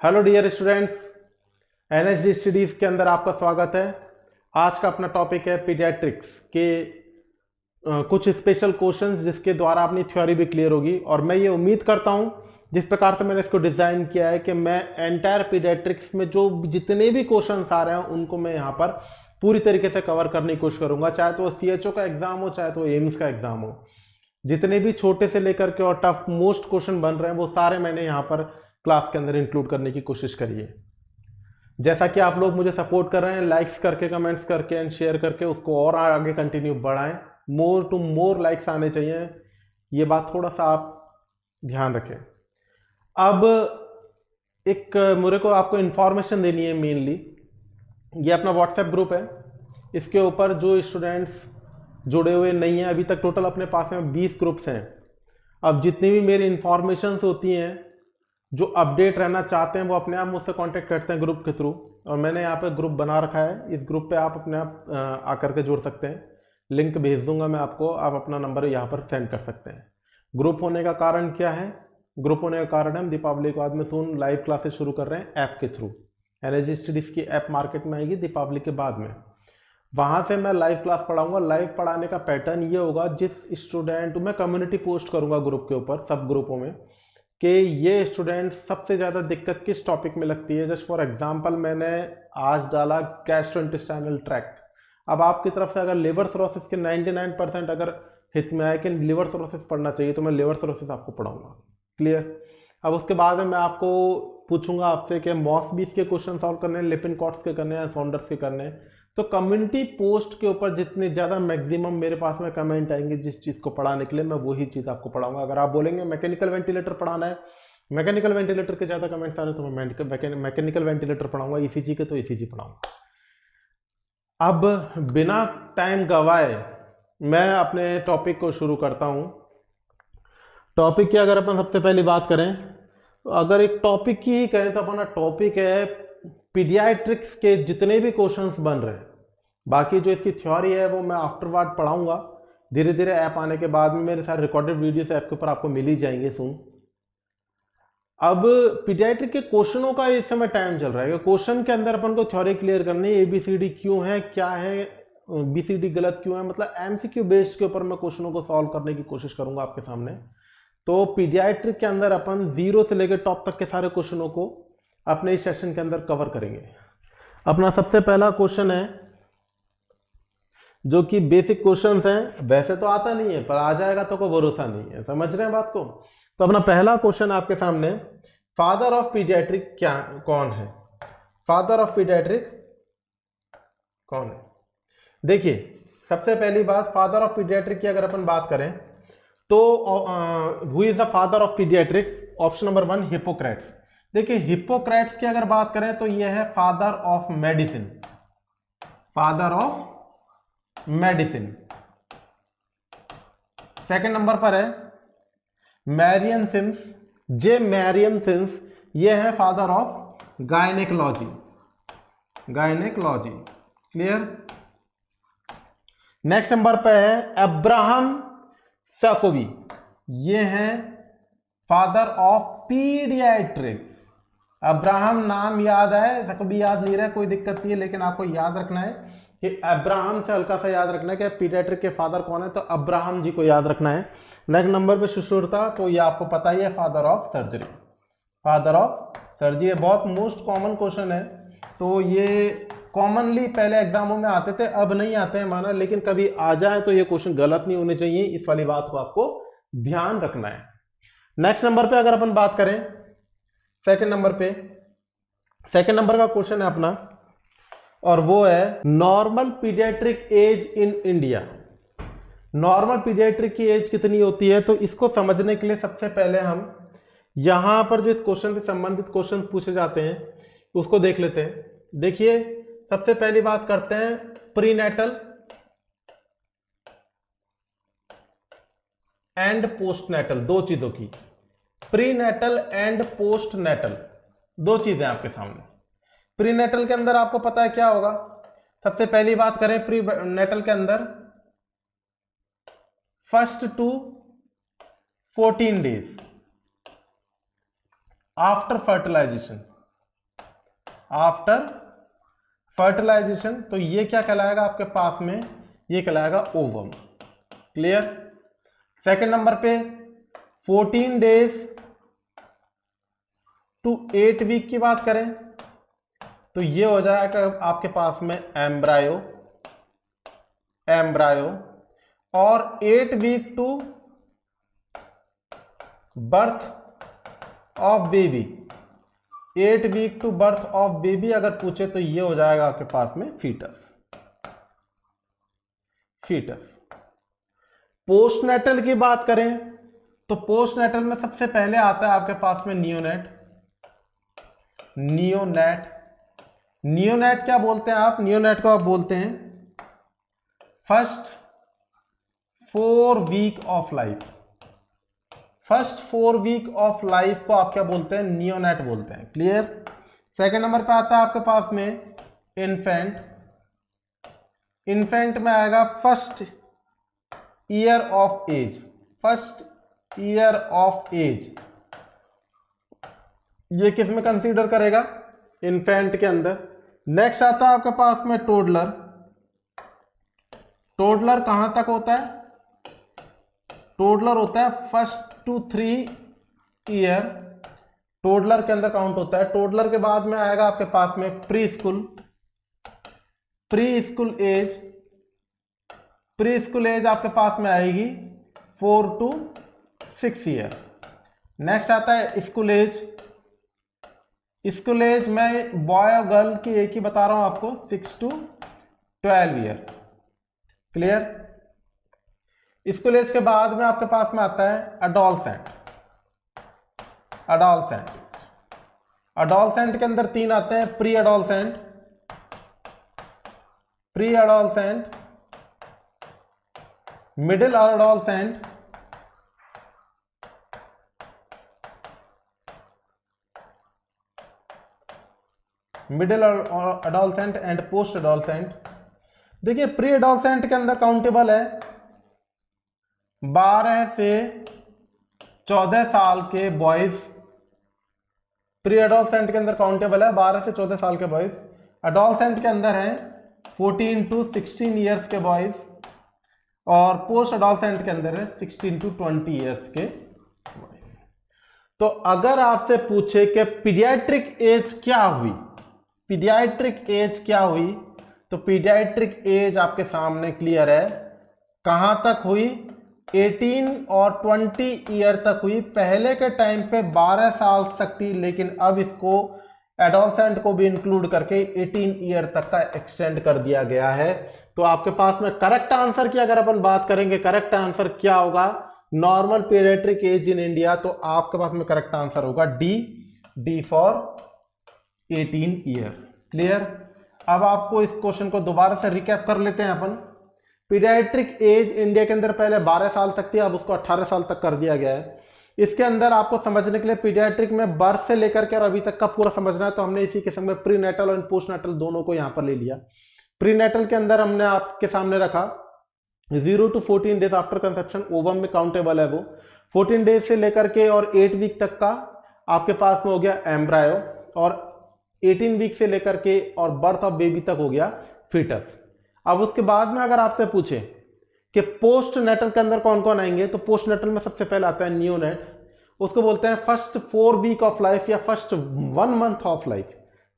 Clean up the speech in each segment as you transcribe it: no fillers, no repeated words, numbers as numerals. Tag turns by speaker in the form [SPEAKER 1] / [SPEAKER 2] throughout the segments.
[SPEAKER 1] Hello dear students, NSD studies के अंदर आपका स्वागत है। आज का अपना टॉपिक है पीडियाट्रिक्स के कुछ स्पेशल क्वेश्चंस जिसके द्वारा अपनी थ्योरी भी क्लियर होगी। और मैं ये उम्मीद करता हूँ जिस प्रकार से मैंने इसको डिज़ाइन किया है कि मैं एंटायर पीडियाट्रिक्स में जो जितने भी क्वेश्चंस आ रहे हैं उनको मैं यहाँ पर पूरी तरीके से कवर करने की कोशिश करूँगा, चाहे तो वो CHO का एग्जाम हो चाहे तो एम्स का एग्जाम हो। जितने भी छोटे से लेकर के और टफ मोस्ट क्वेश्चन बन रहे हैं वो सारे मैंने यहाँ पर क्लास के अंदर इंक्लूड करने की कोशिश करी है। जैसा कि आप लोग मुझे सपोर्ट कर रहे हैं, लाइक्स करके, कमेंट्स करके एंड शेयर करके उसको और आगे कंटिन्यू बढ़ाएं। मोर टू मोर लाइक्स आने चाहिए, ये बात थोड़ा सा आप ध्यान रखें। अब एक मेरे को आपको इंफॉर्मेशन देनी है। मेनली ये अपना व्हाट्सएप ग्रुप है, इसके ऊपर जो स्टूडेंट्स जुड़े हुए नहीं हैं अभी तक, टोटल अपने पास में 20 ग्रुप्स हैं। अब जितनी भी मेरी इंफॉर्मेशंस होती हैं, जो अपडेट रहना चाहते हैं वो अपने आप मुझसे कांटेक्ट करते हैं ग्रुप के थ्रू। और मैंने यहाँ पे ग्रुप बना रखा है, इस ग्रुप पे आप अपने आप आकर के जुड़ सकते हैं। लिंक भेज दूंगा मैं आपको, आप अपना नंबर यहाँ पर सेंड कर सकते हैं। ग्रुप होने का कारण क्या है? ग्रुप होने का कारण है हम दीपावली के बाद में सून लाइव क्लासेस शुरू कर रहे हैं ऐप के थ्रू। एनर्जी स्टडीज की ऐप मार्केट में आएगी दीपावली के बाद में, वहाँ से मैं लाइव क्लास पढ़ाऊंगा। लाइव पढ़ाने का पैटर्न ये होगा, जिस स्टूडेंट मैं कम्युनिटी पोस्ट करूंगा ग्रुप के ऊपर, सब ग्रुपों में, कि ये स्टूडेंट सबसे ज़्यादा दिक्कत किस टॉपिक में लगती है। जस्ट फॉर एग्जांपल मैंने आज डाला गैस्ट्रोइंटेस्टाइनल ट्रैक्ट। अब आपकी तरफ से अगर लिवर सिरोसिस के 99% अगर हित में आए कि लिवर सिरोसिस पढ़ना चाहिए तो मैं लिवर सिरोसिस आपको पढ़ाऊंगा। क्लियर? अब उसके बाद में मैं आपको पूछूंगा आपसे कि मॉस-बीस के क्वेश्चन सॉल्व करने हैं, लिपिन-कॉट्स के करने हैं, सॉन्डर्स के करने हैं। तो कम्युनिटी पोस्ट के ऊपर जितने ज़्यादा मैक्सिमम मेरे पास में कमेंट आएंगे जिस चीज़ को पढ़ाने के लिए, मैं वही चीज़ आपको पढ़ाऊंगा। अगर आप बोलेंगे मैकेनिकल वेंटिलेटर पढ़ाना है, मैकेनिकल वेंटिलेटर के ज़्यादा कमेंट्स आ रहे हैं तो मैं मैकेनिकल वेंटिलेटर पढ़ाऊंगा। ECG के तो ECG पढ़ाऊंगा। अब बिना टाइम गवाए मैं अपने टॉपिक को शुरू करता हूँ। टॉपिक की अगर अपन सबसे पहली बात करें, तो अगर एक टॉपिक की ही कहें तो अपना टॉपिक है पीडियाट्रिक्स के जितने भी क्वेश्चंस बन रहे हैं। बाकी जो इसकी थ्योरी है वो मैं आफ्टरवर्ड पढ़ाऊंगा। धीरे धीरे ऐप आने के बाद में मेरे सारे रिकॉर्डेड वीडियोस ऐप के ऊपर आपको मिल ही जाएंगे सुन। अब पीडियाट्रिक के क्वेश्चनों का इस समय टाइम चल रहा है। क्वेश्चन के अंदर अपन को थ्योरी क्लियर करनी है, ABCD क्यों है, क्या है, BCD गलत क्यों है, मतलब MCQ बेस्ड के ऊपर मैं क्वेश्चनों को सॉल्व करने की कोशिश करूंगा आपके सामने। तो पीडियाट्रिक के अंदर अपन 0 से लेकर टॉप तक के सारे क्वेश्चनों को अपने इस सेशन के अंदर कवर करेंगे। अपना सबसे पहला क्वेश्चन है जो कि बेसिक क्वेश्चंस हैं, वैसे तो आता नहीं है पर आ जाएगा तो कोई भरोसा नहीं है। समझ रहे हैं बात को? तो अपना पहला क्वेश्चन आपके सामने, फादर ऑफ पीडियाट्रिक क्या कौन है? फादर ऑफ पीडियाट्रिक कौन है? देखिए, सबसे पहली बात, फादर ऑफ पीडियाट्रिक की अगर अपन बात करें तो who is the father of paediatric? Option number 1 Hippocrates. देखिए, हिप्पोक्रेट्स की अगर बात करें तो यह है father of medicine. Father of medicine. Second number पर है मैरियन सिम्स, जे मैरियन सिम्स, ये है father of gynaecology. Gynaecology. Clear? Next number पे है अब्राहम सैकोवी, ये है फादर ऑफ पीडियाट्रिक्स। अब्राहम नाम याद है, सैकोवी याद नहीं रहा, कोई दिक्कत नहीं है, लेकिन आपको याद रखना है कि अब्राहम से हल्का सा याद रखना है कि पीडियाट्रिक के फादर कौन है, तो अब्राहम जी को याद रखना है। नेक्स्ट नंबर पे सुश्रुता, तो ये आपको पता ही है, father of surgery. Father of surgery बहुत मोस्ट कॉमन क्वेश्चन है। तो ये कॉमनली पहले एग्जामों में आते थे, अब नहीं आते हैं माना, लेकिन कभी आ जाए तो ये क्वेश्चन गलत नहीं होने चाहिए, इस वाली बात को आपको ध्यान रखना है। नेक्स्ट नंबर पे अगर अपन बात करें, सेकंड नंबर पे, सेकंड नंबर का क्वेश्चन है अपना, और वो है normal paediatric age in India. Normal paediatric की एज कितनी होती है? तो इसको समझने के लिए सबसे पहले हम यहां पर जो इस क्वेश्चन से संबंधित क्वेश्चन पूछे जाते हैं उसको देख लेते हैं। देखिए, सबसे पहली बात करते हैं प्रीनेटल एंड पोस्टनेटल, दो चीजों की। प्रीनेटल एंड पोस्टनेटल, दो चीजें आपके सामने। प्रीनेटल के अंदर आपको पता है क्या होगा? सबसे पहली बात करें प्रीनेटल के अंदर, first to 14 days after fertilisation, after fertilisation, तो ये क्या कहलाएगा आपके पास में, ये कहलाएगा ओवम। क्लियर। सेकंड नंबर पे 14 डेज टू 8 वीक की बात करें तो ये हो जाएगा आपके पास में एम्ब्रायो, और 8 week to birth of baby, 8 week to birth of baby अगर पूछे तो ये हो जाएगा आपके पास में फीटस। पोस्टनेटल की बात करें तो पोस्टनेटल में सबसे पहले आता है आपके पास में नियोनेट क्या बोलते हैं आप, नियोनेट को आप बोलते हैं first 4 week of life. First 4 week of life को आप क्या बोलते हैं, नियोनेट बोलते हैं। क्लियर। सेकंड नंबर पे आता है आपके पास में इन्फेंट में आएगा फर्स्ट ईयर ऑफ एज, ये किस में कंसीडर करेगा, इन्फेंट के अंदर। नेक्स्ट आता है आपके पास में टोडलर कहां तक होता है, टोडलर होता है फर्स्ट टू 3 ईयर, टोडलर के अंदर काउंट होता है। टोडलर के बाद में आएगा आपके पास में प्री स्कूल एज आपके पास में आएगी 4 to 6 ईयर। नेक्स्ट आता है स्कूल एज मैं बॉय और गर्ल की एक ही बता रहा हूं आपको, 6 to 12 year. Clear. School age के बाद में आपके पास में आता है अडोलसेंट के अंदर 3 आते हैं, pre adolescent, middle adolescent, and post adolescent. देखिए प्री अडोलसेंट के अंदर काउंटेबल है 12 से 14 साल के बॉयज, प्री अडोलसेंट के अंदर काउंटेबल है 12 से 14 साल के बॉयज। अडोलसेंट के अंदर है 14 to 16 ईयर्स के बॉयज, और पोस्ट अडोलसेंट के अंदर है 16 to 20 ईयर्स के बॉयज। तो अगर आपसे पूछे कि पीडियाट्रिक एज क्या हुई, तो पीडियाट्रिक एज आपके सामने क्लियर है, कहां तक हुई, 18 और 20 ईयर तक हुई। पहले के टाइम पे 12 साल तक थी, लेकिन अब इसको एडोलसेंट को भी इंक्लूड करके 18 ईयर तक का एक्सटेंड कर दिया गया है। तो आपके पास में करेक्ट आंसर की अगर अपन बात करेंगे, करेक्ट आंसर क्या होगा, normal paediatric age in India, तो आपके पास में करेक्ट आंसर होगा डी फॉर 18 ईयर। क्लियर। अब आपको इस क्वेश्चन को दोबारा से रिकैप कर लेते हैं अपन। पीडियाट्रिक एज इंडिया के अंदर पहले 12 साल तक थी, अब उसको 18 साल तक कर दिया गया है। इसके अंदर आपको समझने के लिए पीडियाट्रिक में बर्थ से लेकर के और अभी तक का पूरा समझना है, तो हमने इसी किस्म में प्रीनेटल और पोस्टनेटल दोनों को यहां पर ले लिया। प्रीनेटल के अंदर हमने आपके सामने रखा 0 to 14 days after conception, ovum में काउंटेबल है वो। 14 डेज से लेकर के और 8 वीक तक का आपके पास में हो गया एम्ब्रायो, और 18 वीक से लेकर के और बर्थ ऑफ बेबी तक हो गया फीटस। अब उसके बाद में अगर आपसे पूछे कि पोस्ट नेटल के अंदर कौन कौन आएंगे, तो पोस्ट नेटल में सबसे पहले आता है नियोनेट, उसको बोलते हैं फर्स्ट 4 वीक ऑफ लाइफ या first 1 month of life.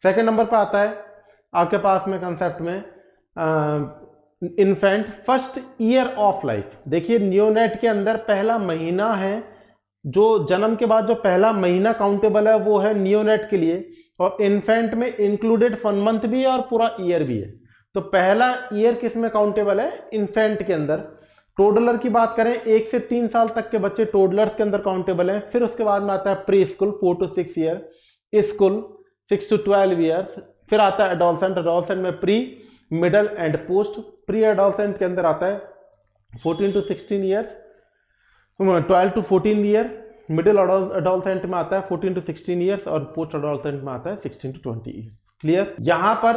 [SPEAKER 1] Second number पर आता है आपके पास में कंसेप्ट में infant, first year of life. देखिए नियोनेट के अंदर पहला महीना है, जो जन्म के बाद जो पहला महीना काउंटेबल है वो है नियोनेट के लिए, और इन्फेंट में इंक्लूडेड 1 मंथ भी है और पूरा ईयर भी है। तो पहला ईयर किस में काउंटेबल है, इन्फेंट के अंदर। टोडलर की बात करें 1 से 3 साल तक के बच्चे टोडलर्स के अंदर काउंटेबल हैं। फिर उसके बाद में आता है pre school 4 to 6 year, school 6 to 12 years, फिर आता है एडोलसेंट, एडोलसेंट में pre, middle and post. Pre adolescent के अंदर आता है 14 to 16 years, 12 to 14 year, middle adolescent में आता है 14 to 16 ईयर्स, और पोस्ट एडोलसेंट में आता है 16 to 20 ईयर्स। क्लियर। यहां पर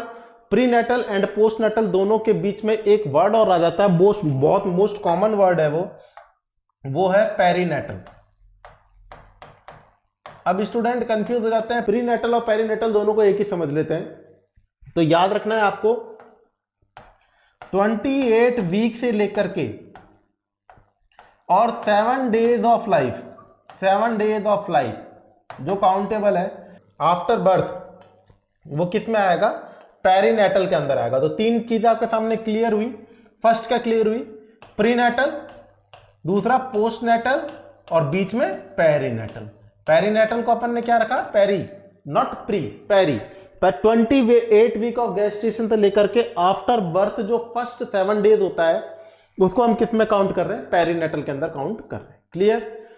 [SPEAKER 1] प्रीनेटल एंड पोस्टनेटल दोनों के बीच में एक वर्ड और आ जाता है, बहुत मोस्ट कॉमन वर्ड है वो है पेरीनेटल। अब स्टूडेंट कंफ्यूज हो जाते हैं, प्रीनेटल और पेरीनेटल दोनों को एक ही समझ लेते हैं। तो याद रखना है आपको 28 वीक से लेकर के और 7 days of life, 7 days of life जो काउंटेबल है आफ्टर बर्थ, वो किस में आएगा? पेरीनेटल के अंदर आएगा। तो 3 चीजें आपके सामने क्लियर हुई। फर्स्ट क्या क्लियर हुई? प्रीनेटल, दूसरा पोस्टनेटल और बीच में पेरीनेटल। पेरीनेटल को अपन ने क्या रखा? Peri, not pre, peri. पर 28 वीक ऑफ गेस्टेशन से लेकर के आफ्टर बर्थ जो फर्स्ट 7 डेज होता है उसको हम किस में काउंट कर रहे हैं? पेरीनेटल के अंदर काउंट कर रहे हैं। क्लियर?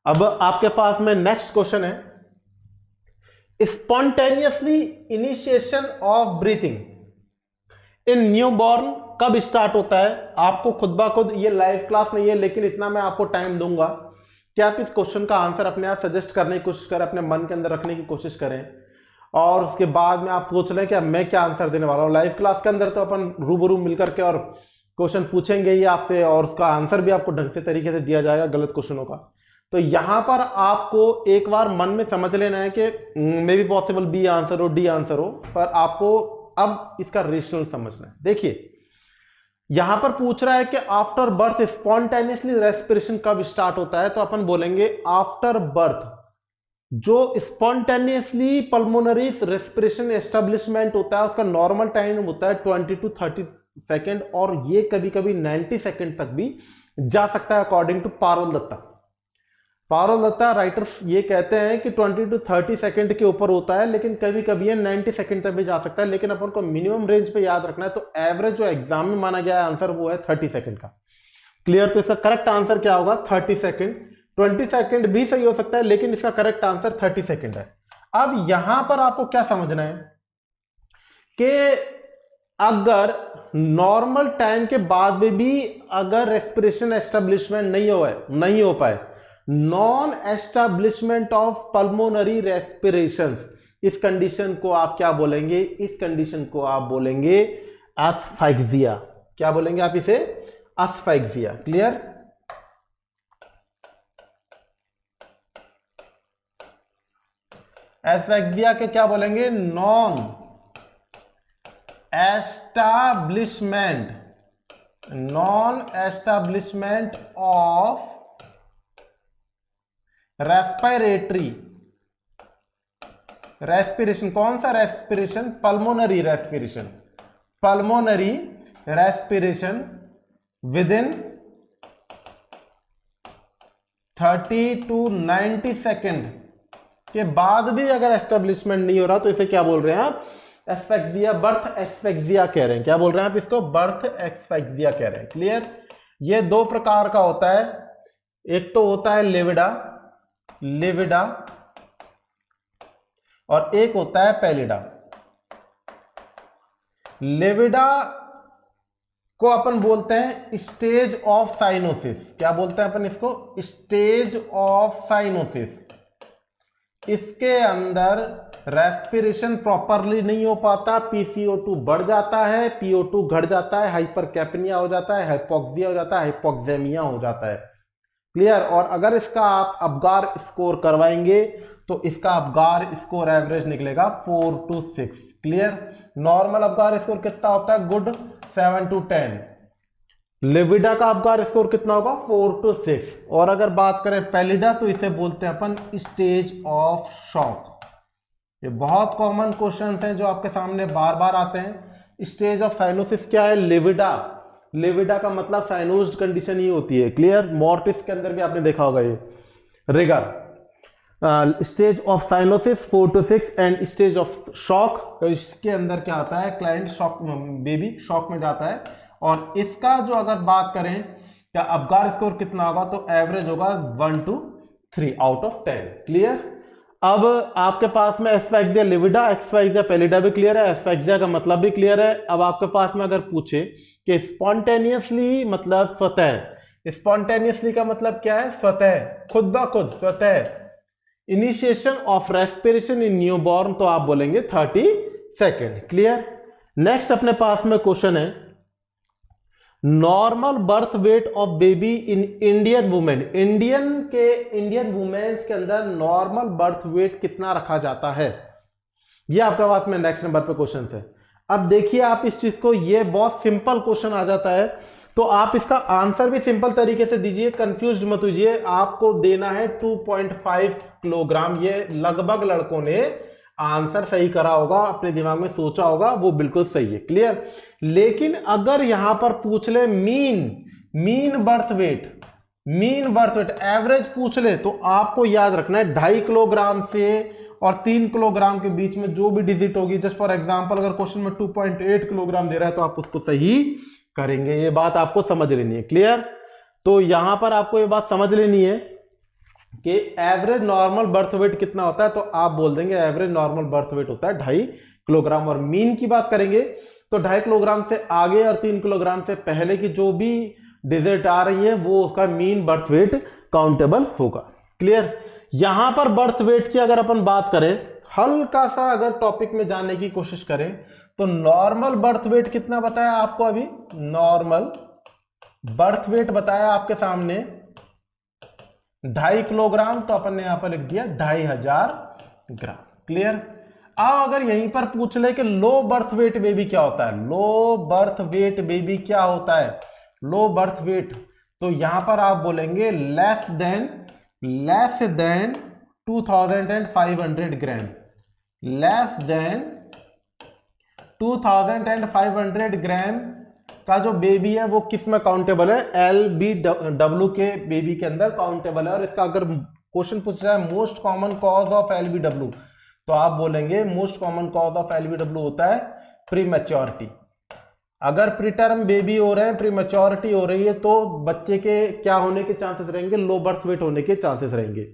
[SPEAKER 1] अब आपके पास में नेक्स्ट क्वेश्चन है, spontaneously initiation of breathing in newborn कब स्टार्ट होता है? आपको खुद ब खुद, ये लाइव क्लास नहीं है लेकिन इतना मैं आपको टाइम दूंगा कि आप इस क्वेश्चन का आंसर अपने आप सजेस्ट करने की कोशिश करें, अपने मन के अंदर रखने की कोशिश करें, और उसके बाद में आप सोच लें कि अब मैं क्या आंसर देने वाला हूं। लाइव क्लास के अंदर तो अपन रूबरू मिलकर के और क्वेश्चन पूछेंगे ही आपसे, और उसका आंसर भी आपको ढंग से तरीके से दिया जाएगा गलत क्वेश्चनों का। तो यहां पर आपको एक बार मन में समझ लेना है कि may be possible B answer हो, डी आंसर हो, पर आपको अब इसका रेशनल समझना है। देखिए यहां पर पूछ रहा है कि आफ्टर बर्थ स्पॉन्टेनियसली रेस्पिरेशन कब स्टार्ट होता है? तो अपन बोलेंगे आफ्टर बर्थ जो स्पॉन्टेनियसली पल्मोनरी रेस्पिरेशन एस्टेब्लिशमेंट होता है उसका नॉर्मल टाइम होता है 20 to 30 सेकेंड, और ये कभी कभी 90 सेकेंड तक भी जा सकता है according to Parul Dutta. Parul Dutta writers ये कहते हैं कि 20 to 30 सेकेंड के ऊपर होता है, लेकिन कभी कभी ये 90 सेकेंड तक भी जा सकता है। लेकिन अपन को मिनिमम रेंज पे याद रखना है, तो एवरेज जो एग्जाम में माना गया है आंसर वो है 30 सेकेंड का। क्लियर? तो इसका करेक्ट आंसर क्या होगा? 30 सेकेंड। 20 सेकेंड भी सही हो सकता है लेकिन इसका करेक्ट आंसर 30 सेकेंड है। अब यहां पर आपको क्या समझना है कि अगर नॉर्मल टाइम के बाद में भी अगर रेस्पिरेशन एस्टेब्लिशमेंट नहीं हो पाए, non establishment of pulmonary respiration, इस कंडीशन को आप क्या बोलेंगे? इस कंडीशन को आप बोलेंगे एस्फैक्सिया। क्या बोलेंगे आप इसे? एस्फैक्सिया। क्लियर? एस्फैक्सिया के क्या बोलेंगे? Non establishment, non establishment of respiratory respiration. कौन सा respiration? Pulmonary respiration. Pulmonary respiration with in 30 to 90 second के बाद भी अगर एस्टेब्लिशमेंट नहीं हो रहा तो इसे क्या बोल रहे हैं आप? एस्फैक्सिया, बर्थ एस्फैक्सिया कह रहे हैं। क्या बोल रहे हैं आप इसको? बर्थ एस्फैक्सिया कह रहे हैं। क्लियर? ये 2 प्रकार का होता है, एक तो होता है लिविडा, लिविडा, और एक होता है पेलिडा। लिविडा को अपन बोलते हैं स्टेज ऑफ साइनोसिस। क्या बोलते हैं अपन इसको? Stage of cyanosis. इसके अंदर रेस्पिरेशन प्रॉपरली नहीं हो पाता, PCO2 बढ़ जाता है, PO2 घट जाता है, हाइपरकैपनिया हो जाता है, हाइपोक्सिया हो जाता है, हाइपोक्सेमिया हो जाता है। क्लियर? और अगर इसका आप अबगार स्कोर करवाएंगे तो इसका अबगार स्कोर एवरेज निकलेगा 4 to 6। Clear? Normal Apgar score कितना होता है? Good 7 to 10। लिविडा का अबगार स्कोर कितना होगा? 4 to 6। और अगर बात करें पेलिडा तो इसे बोलते हैं अपन स्टेज ऑफ शॉक। ये बहुत कॉमन क्वेश्चंस हैं जो आपके सामने बार बार आते हैं। स्टेज ऑफ साइनोसिस क्या है? लिविडा। लिविडा का मतलब साइनोज्ड कंडीशन ही होती है। क्लियर? मोर्टिस के अंदर भी आपने देखा होगा ये rigor. Stage of cyanosis 4 to 6 and stage of shock, तो इसके अंदर क्या आता है? क्लाइंट शॉक, बेबी शॉक में जाता है। और इसका जो अगर बात करें क्या अबगार स्कोर कितना होगा, तो एवरेज होगा 1 to 3 out of 10। क्लियर? अब आपके पास में एस्फैक्सिया लिविडा, एस्फैक्सिया पेलिडा भी क्लियर है, एस्फैक्सिया का मतलब भी क्लियर है। अब आपके पास में अगर पूछे कि स्पॉन्टेनियसली मतलब स्वतः, स्पॉन्टेनियसली का मतलब क्या है? स्वतः, खुद ब खुद, स्वतः। Initiation of respiration in newborn, तो आप बोलेंगे 30 सेकेंड। क्लियर? नेक्स्ट अपने पास में क्वेश्चन है, normal birth weight of baby in Indian women, Indian womens के अंदर नॉर्मल बर्थ वेट कितना रखा जाता है, ये आपके पास में नेक्स्ट नंबर पे क्वेश्चन है। अब देखिए आप इस चीज को, ये बहुत सिंपल क्वेश्चन आ जाता है, तो आप इसका आंसर भी सिंपल तरीके से दीजिए, कंफ्यूज मत होइए। आपको देना है 2.5 किलोग्राम। ये लगभग लड़कों ने आंसर सही करा होगा, अपने दिमाग में सोचा होगा, वो बिल्कुल सही है, क्लियर। लेकिन अगर यहां पर पूछ ले मीन बर्थ वेट, एवरेज पूछ ले, तो आपको याद रखना है 2.5 किलोग्राम से और 3 किलोग्राम के बीच में जो भी डिजिट होगी, जस्ट फॉर एग्जांपल अगर क्वेश्चन में 2.8 किलोग्राम दे रहा है तो आप उसको सही करेंगे। ये बात आपको समझ लेनी है, क्लियर। तो यहां पर आपको ये बात समझ लेनी है कि एवरेज नॉर्मल बर्थ वेट कितना होता है, तो आप बोल देंगे एवरेज नॉर्मल बर्थ वेट होता है 2.5 किलोग्राम। और मीन की बात करेंगे तो 2.5 किलोग्राम से आगे और 3 किलोग्राम से पहले की जो भी डिजिट आ रही है वो उसका मीन बर्थ वेट काउंटेबल होगा, क्लियर। यहां पर बर्थ वेट की अगर अपन बात करें, हल्का सा अगर टॉपिक में जाने की कोशिश करें, तो नॉर्मल बर्थ वेट कितना बताया आपको, अभी नॉर्मल बर्थ वेट बताया आपके सामने 2.5 किलोग्राम, तो अपन ने यहां पर लिख दिया 2,500 ग्राम, क्लियर। अब अगर यहीं पर पूछ ले कि लो बर्थ वेट बेबी क्या होता है, लो बर्थ वेट बेबी क्या होता है, लो बर्थ वेट, तो यहां पर आप बोलेंगे लेस देन 2,500 ग्राम, लेस देन 2,500 ग्राम का जो बेबी है वो किस में काउंटेबल है, LBW के बेबी के अंदर काउंटेबल है। और इसका अगर क्वेश्चन पूछ रहा है most common cause of LBW, तो आप बोलेंगे most common cause of LBW होता है प्रीमैच्योरिटी। अगर प्रीटर्म बेबी हो रहे हैं, प्रीमैच्योरिटी हो रही है, तो बच्चे के क्या होने के चांसेस रहेंगे, लो बर्थ वेट होने के चांसेस रहेंगे।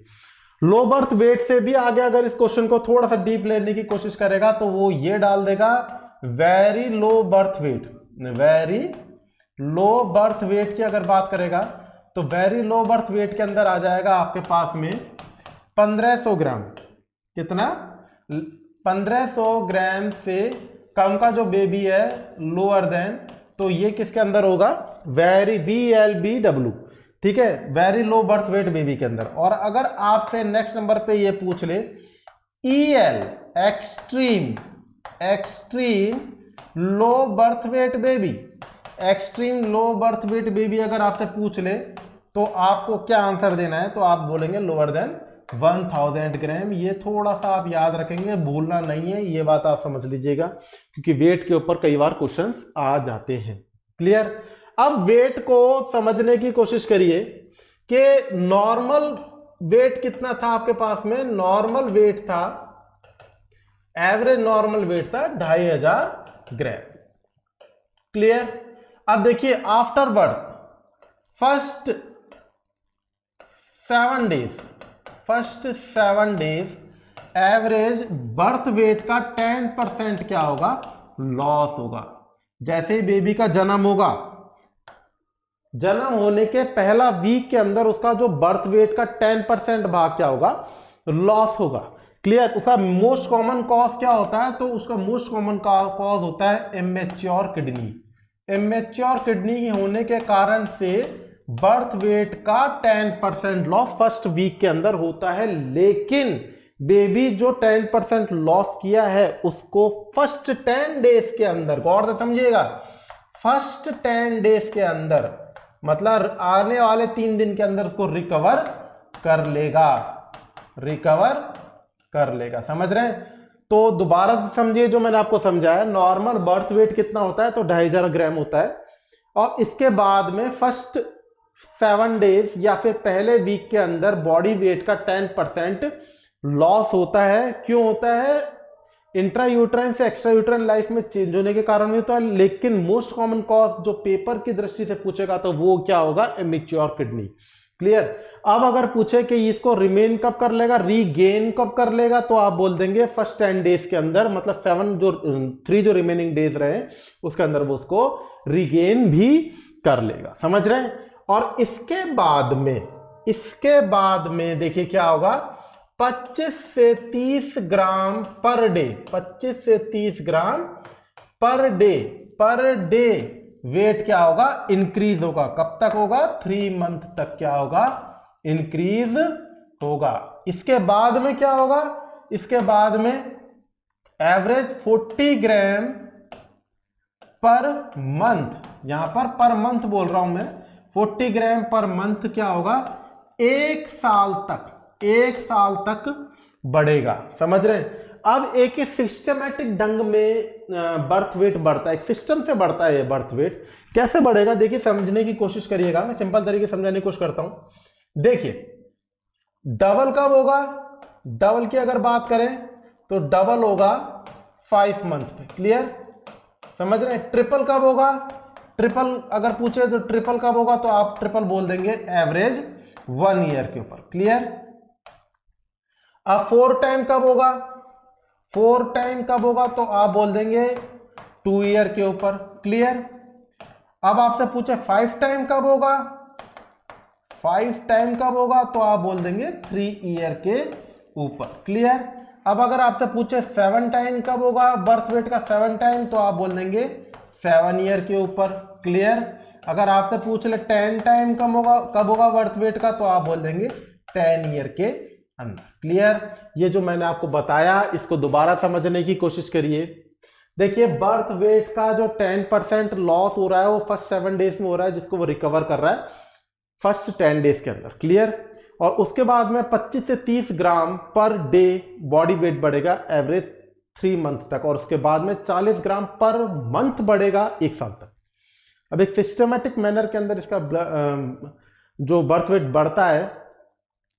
[SPEAKER 1] लो बर्थ वेट से भी आगे अगर इस क्वेश्चन को थोड़ा सा डीप लेने की कोशिश करेगा तो वो ये डाल देगा very low birth weight, very low birth weight की अगर बात करेगा तो वेरी लो बर्थ वेट के अंदर आ जाएगा आपके पास में 1500 ग्राम, कितना 1500 ग्राम से कम का जो बेबी है लोअर देन, तो ये किसके अंदर होगा, वेरी VLBW, ठीक है, very low birth weight baby के अंदर। और अगर आपसे नेक्स्ट नंबर पे ये पूछ ले EL extreme low birth weight baby, extreme low birth weight baby अगर आपसे पूछ ले तो आपको क्या आंसर देना है, तो आप बोलेंगे लोअर देन 1000 ग्राम। ये थोड़ा सा आप याद रखेंगे, भूलना नहीं है, ये बात आप समझ लीजिएगा, क्योंकि वेट के ऊपर कई बार क्वेश्चंस आ जाते हैं, क्लियर। अब वेट को समझने की कोशिश करिए कि नॉर्मल वेट कितना था आपके पास में, नॉर्मल वेट था, एवरेज नॉर्मल वेट था 2500 ग्राम, क्लियर। अब देखिए after birth first 7 days average birth weight का 10% क्या होगा, लॉस होगा। जैसे ही बेबी का जन्म होगा, जन्म होने के पहला वीक के अंदर उसका जो बर्थ वेट का 10% भाग क्या होगा, लॉस होगा, क्लियर। उसका मोस्ट कॉमन कॉज क्या होता है, तो उसका मोस्ट कॉमन कॉज होता है इमेच्योर किडनी। इमेच्योर किडनी होने के कारण से बर्थ वेट का 10% लॉस फर्स्ट वीक के अंदर होता है। लेकिन बेबी जो 10% लॉस किया है उसको फर्स्ट 10 डेज के अंदर, गौर से समझिएगा, फर्स्ट 10 डेज के अंदर मतलब आने वाले 3 दिन के अंदर उसको रिकवर कर लेगा, समझ रहे हैं। तो दोबारा समझिए जो मैंने आपको समझाया, नॉर्मल बर्थ वेट कितना होता है, तो 2500 ग्राम होता है। और इसके बाद में फर्स्ट 7 डेज या फिर पहले वीक के अंदर बॉडी वेट का 10% लॉस होता है। क्यों होता है, इंट्रा यूट्राइन से एक्स्ट्रा यूट्राइन लाइफ में चेंज होने के कारण भी होता है। लेकिन मोस्ट कॉमन कॉज जो पेपर की दृष्टि से पूछेगा तो वो क्या होगा, इमेच्योर किडनी, क्लियर। अब अगर पूछे कि इसको रिमेन कब कर लेगा, रीगेन कब कर लेगा, तो आप बोल देंगे फर्स्ट 10 डेज के अंदर, मतलब 3 जो रिमेनिंग डेज रहे उसके अंदर वो उसको रीगेन भी कर लेगा, समझ रहे हैं। और इसके बाद में देखिए क्या होगा, 25 से 30 ग्राम पर डे, 25 से 30 ग्राम पर डे वेट क्या होगा, इंक्रीज होगा। कब तक होगा, 3 मंथ तक क्या होगा, इंक्रीज होगा। इसके बाद में क्या होगा, इसके बाद में एवरेज 40 ग्राम पर मंथ, यहां पर मंथ बोल रहा हूं मैं, 40 ग्राम पर मंथ क्या होगा, 1 साल तक बढ़ेगा। समझ रहे हैं। अब एक ही सिस्टमैटिक ढंग में बर्थ वेट बढ़ता है, एक सिस्टम से बढ़ता है ये बर्थ वेट। कैसे बढ़ेगा, देखिए समझने की कोशिश करिएगा, मैं सिंपल तरीके से समझाने की कोशिश करता हूं। देखिए डबल कब होगा, डबल की अगर बात करें तो डबल होगा 5 मंथ पे। क्लियर, समझ रहे हैं। ट्रिपल कब होगा, ट्रिपल अगर पूछे तो ट्रिपल कब होगा, तो आप ट्रिपल बोल देंगे एवरेज 1 ईयर के ऊपर। क्लियर। अब 4 टाइम कब होगा, 4 टाइम कब होगा, तो आप बोल देंगे 2 ईयर के ऊपर। क्लियर। अब आपसे पूछे 5 टाइम कब होगा, 5 टाइम कब होगा, तो आप बोल देंगे 3 ईयर के ऊपर। क्लियर। अब अगर आपसे पूछे 7 टाइम कब होगा, बर्थ वेट का 7 टाइम, तो आप बोल देंगे 7 ईयर के ऊपर। क्लियर। अगर आपसे पूछ ले 10 टाइम कब होगा बर्थ वेट का, तो आप बोल देंगे 10 ईयर के अंदर। क्लियर। ये जो मैंने आपको बताया इसको दोबारा समझने की कोशिश करिए। देखिए बर्थ वेट का जो 10% लॉस हो रहा है वो फर्स्ट 7 डेज में हो रहा है, जिसको वो रिकवर कर रहा है फर्स्ट 10 डेज के अंदर। क्लियर। और उसके बाद में 25 से 30 ग्राम पर डे बॉडी वेट बढ़ेगा एवरेज 3 मंथ तक, और उसके बाद में 40 ग्राम पर मंथ बढ़ेगा 1 साल तक। अब एक सिस्टमेटिक मैनर के अंदर इसका जो बर्थ वेट बढ़ता है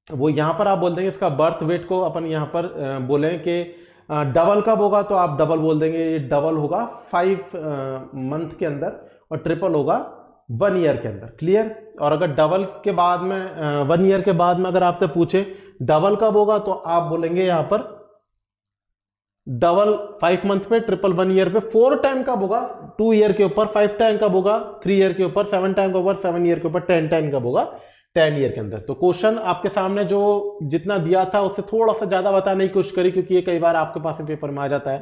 [SPEAKER 1] वो यहां पर आप बोल देंगे, इसका बर्थ वेट को अपन यहां पर बोलें कि डबल कब होगा, तो आप डबल बोल देंगे, ये डबल होगा 5 मंथ के अंदर, और ट्रिपल होगा 1 ईयर के अंदर। क्लियर। और अगर डबल के बाद में 1 ईयर के बाद में अगर आपसे पूछे डबल कब होगा, तो आप बोलेंगे यहां पर डबल 5 मंथ पे, ट्रिपल 1 ईयर पे। 4 टाइम कब होगा, 2 ईयर के ऊपर। 5 टाइम कब होगा, 3 ईयर के ऊपर। 7 टाइम कब होगा, 7 ईयर के ऊपर। 10 टाइम कब होगा, 10 ईयर के अंदर। तो क्वेश्चन आपके सामने जो जितना दिया था उससे थोड़ा सा ज्यादा बताने की कोशिश करी, क्योंकि ये कई बार आपके पास पेपर में आ जाता है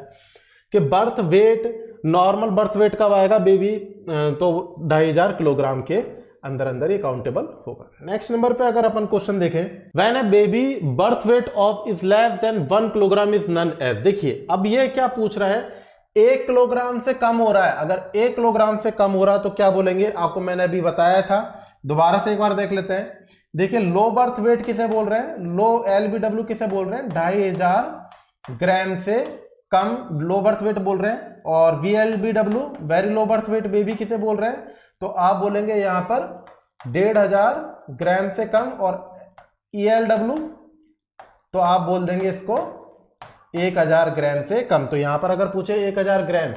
[SPEAKER 1] कि birth weight, normal birth wait कब आएगा बेबी, तो 2500 किलोग्राम के अंदर अंदर ये काउंटेबल होगा। नेक्स्ट नंबर पे अगर अपन क्वेश्चन देखें, when a baby birth weight of is less than 1 kilogram is known as. देखिए अब ये क्या पूछ रहा है, 1 किलोग्राम से कम हो रहा है। अगर 1 किलोग्राम से कम हो रहा है तो क्या बोलेंगे, आपको मैंने अभी बताया था, दोबारा से एक बार देख लेते हैं। देखिए लो बर्थ वेट किसे बोल रहे हैं, लो LBW किसे बोल रहे हैं, 2500 ग्राम से कम लो बर्थ वेट बोल रहे हैं। और VLBW very low birth weight baby किसे बोल रहे हैं, तो आप बोलेंगे यहां पर 1500 ग्राम से कम। और ELW तो आप बोल देंगे इसको 1000 ग्राम से कम। तो यहां पर अगर पूछे 1000 ग्राम,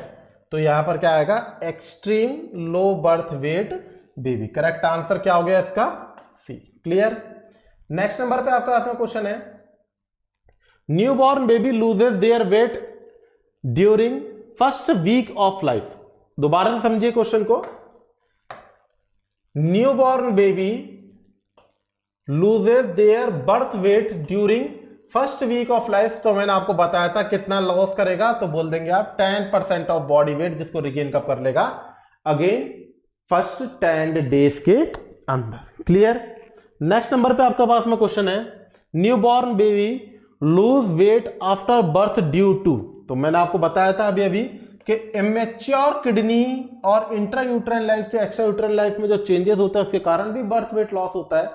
[SPEAKER 1] तो यहां पर क्या आएगा, extreme low birth weight baby. Correct answer क्या हो गया इसका, सी। क्लियर। नेक्स्ट नंबर पे आपके पास में क्वेश्चन है, newborn baby loses their weight during first week of life. दोबारा से समझिए क्वेश्चन को, newborn baby loses their birth weight during first week of life. तो मैंने आपको बताया था कितना लॉस करेगा, तो बोल देंगे आप 10% ऑफ बॉडी वेट, जिसको रिगेन कब कर लेगा, अगेन फर्स्ट 10 डेज के अंदर। क्लियर। नेक्स्ट नंबर पे आपके पास में क्वेश्चन है, newborn baby lose weight after birth due to. तो मैंने आपको बताया था अभी अभी कि इमेच्योर किडनी और इंट्रा यूट्राइन लाइफ से एक्स्ट्रा यूट्राइन लाइफ में जो चेंजेस होता है उसके कारण भी बर्थ वेट लॉस होता है।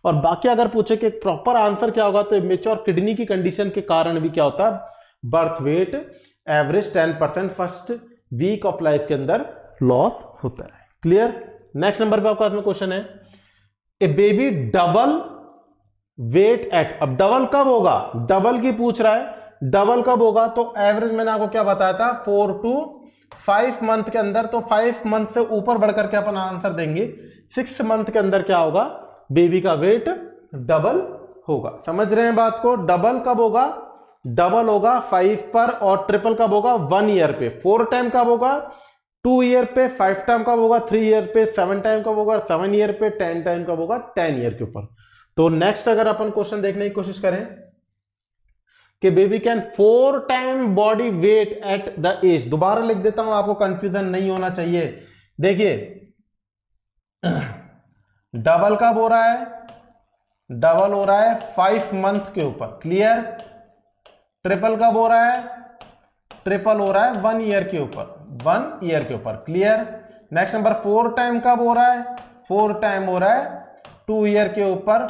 [SPEAKER 1] और बाकी अगर पूछे कि प्रॉपर आंसर क्या होगा, तो इमेच्योर किडनी की कंडीशन के कारण भी क्या होता है, birth weight average 10% first week of life के अंदर लॉस होता है। क्लियर। नेक्स्ट नंबर पे आपके पास में क्वेश्चन है, ए बेबी डबल वेट एट। अब डबल कब होगा, डबल की पूछ रहा है, डबल कब होगा, तो एवरेज मैंने आपको क्या बताया था, 4 to 5 मंथ के अंदर। तो 5 मंथ से ऊपर बढ़कर के अपन आंसर देंगे 6 मंथ के अंदर क्या होगा, बेबी का वेट डबल होगा। समझ रहे हैं बात को। डबल कब होगा, डबल होगा 5 पर, और ट्रिपल कब होगा, 1 ईयर पे। 4 टाइम कब होगा, 2 ईयर पे। 5 टाइम कब होगा, 3 ईयर पे। 7 टाइम कब होगा, 7 ईयर पे। 10 टाइम कब होगा, 10 ईयर के ऊपर। तो नेक्स्ट अगर अपन क्वेश्चन देखने की कोशिश करें कि baby can 4 time body weight at the age. दोबारा लिख देता हूं, आपको कंफ्यूजन नहीं होना चाहिए। देखिए डबल कब हो रहा है, डबल हो रहा है 5 मंथ के ऊपर, क्लियर। ट्रिपल कब हो रहा है, ट्रिपल हो रहा है 1 ईयर के ऊपर, 1 ईयर के ऊपर, क्लियर। नेक्स्ट नंबर 4 टाइम कब हो रहा है, 4 टाइम हो रहा है 2 ईयर के ऊपर।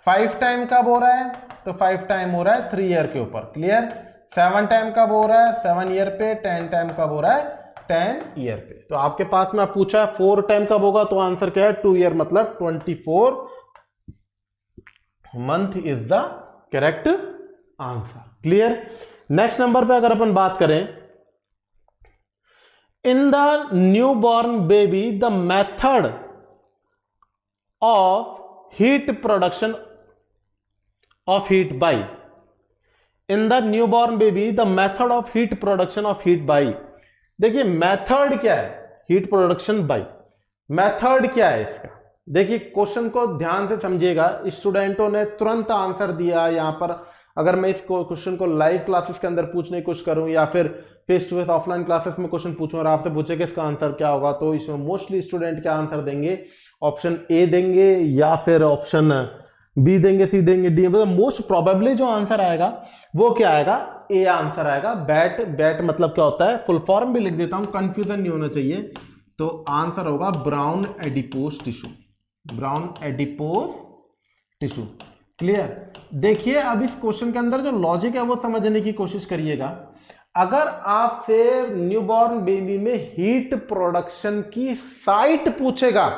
[SPEAKER 1] 5 टाइम कब हो रहा है, तो 5 टाइम हो रहा है 3 ईयर के ऊपर, क्लियर। 7 टाइम कब हो रहा है, 7 ईयर पे। 10 टाइम कब हो रहा है, 10 ईयर पे। तो आपके पास में आप पूछा 4 टाइम कब होगा, तो आंसर क्या है 2 ईयर, मतलब 24 month is the correct answer, clear. Next number पे अगर अपन बात करें, in the new born baby the method of heat production of heat by, in the new born baby the method of heat production of heat by. देखिए method क्या है, heat production by, method क्या है इसका। देखिए question को ध्यान से समझिएगा, स्टूडेंटों ने तुरंत आंसर दिया यहां पर। अगर मैं इस क्वेश्चन को लाइव क्लासेस के अंदर पूछने की कोशिश करूं या फिर face to face offline classes में क्वेश्चन पूछूं और आपसे पूछे कि इसका आंसर क्या होगा, तो इसमें मोस्टली स्टूडेंट क्या आंसर देंगे, ऑप्शन ए देंगे या फिर ऑप्शन बी देंगे, सी देंगे, डी। मतलब मोस्ट प्रोबेबली जो आंसर आएगा वो क्या आएगा, ए आंसर आएगा। बैट, बैट मतलब क्या होता है, फुल फॉर्म भी लिख देता हूं, कंफ्यूजन नहीं होना चाहिए। तो आंसर होगा brown adipose tissue, brown adipose tissue, clear. देखिए अब इस क्वेश्चन के अंदर जो लॉजिक है वो समझने की कोशिश करिएगा। अगर आपसे न्यूबॉर्न बेबी में हीट प्रोडक्शन की साइट पूछेगा,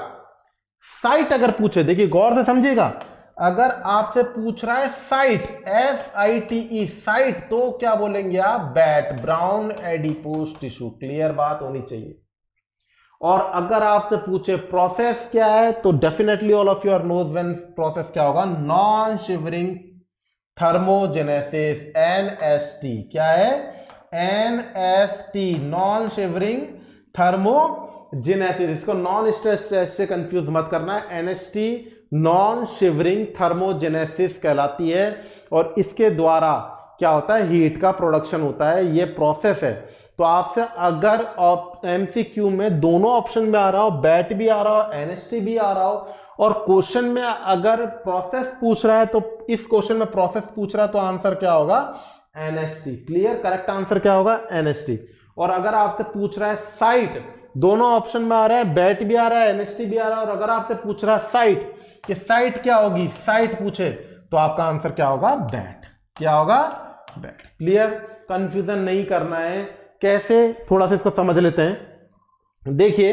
[SPEAKER 1] साइट अगर पूछे, देखिए गौर से समझिएगा, अगर आपसे पूछ रहा है साइट, SITE साइट, तो क्या बोलेंगे आप, bat, brown adipose tissue, clear बात होनी चाहिए। और अगर आपसे पूछे प्रोसेस क्या है, तो definitely all of you are knows when process क्या होगा, नॉन शिवरिंग थर्मोजेनेसिस, NST। क्या है, NST, नॉन शिवरिंग थर्मोजेनेसिस। इसको नॉन स्ट्रेस से कंफ्यूज मत करना है, NST नॉन शिवरिंग थर्मोजेनेसिस कहलाती है। और इसके द्वारा क्या होता है, हीट का प्रोडक्शन होता है, ये प्रोसेस है। तो आपसे अगर MCQ में दोनों ऑप्शन में आ रहा हो, बैट भी आ रहा हो, NST भी आ रहा हो, और क्वेश्चन में अगर प्रोसेस पूछ रहा है, तो इस क्वेश्चन में प्रोसेस पूछ रहा है, तो आंसर क्या होगा, NST, क्लियर। करेक्ट आंसर क्या होगा, NST। और अगर आपसे पूछ रहा है साइट, दोनों ऑप्शन में आ रहा है, बैट भी आ रहा है, NST भी आ रहा है, और अगर आपसे पूछ रहा है साइट कि साइट क्या होगी, साइट पूछे, तो आपका आंसर क्या होगा, बैट। क्या होगा, बैट, क्लियर। कंफ्यूजन नहीं करना है। कैसे, थोड़ा सा इसको समझ लेते हैं। देखिए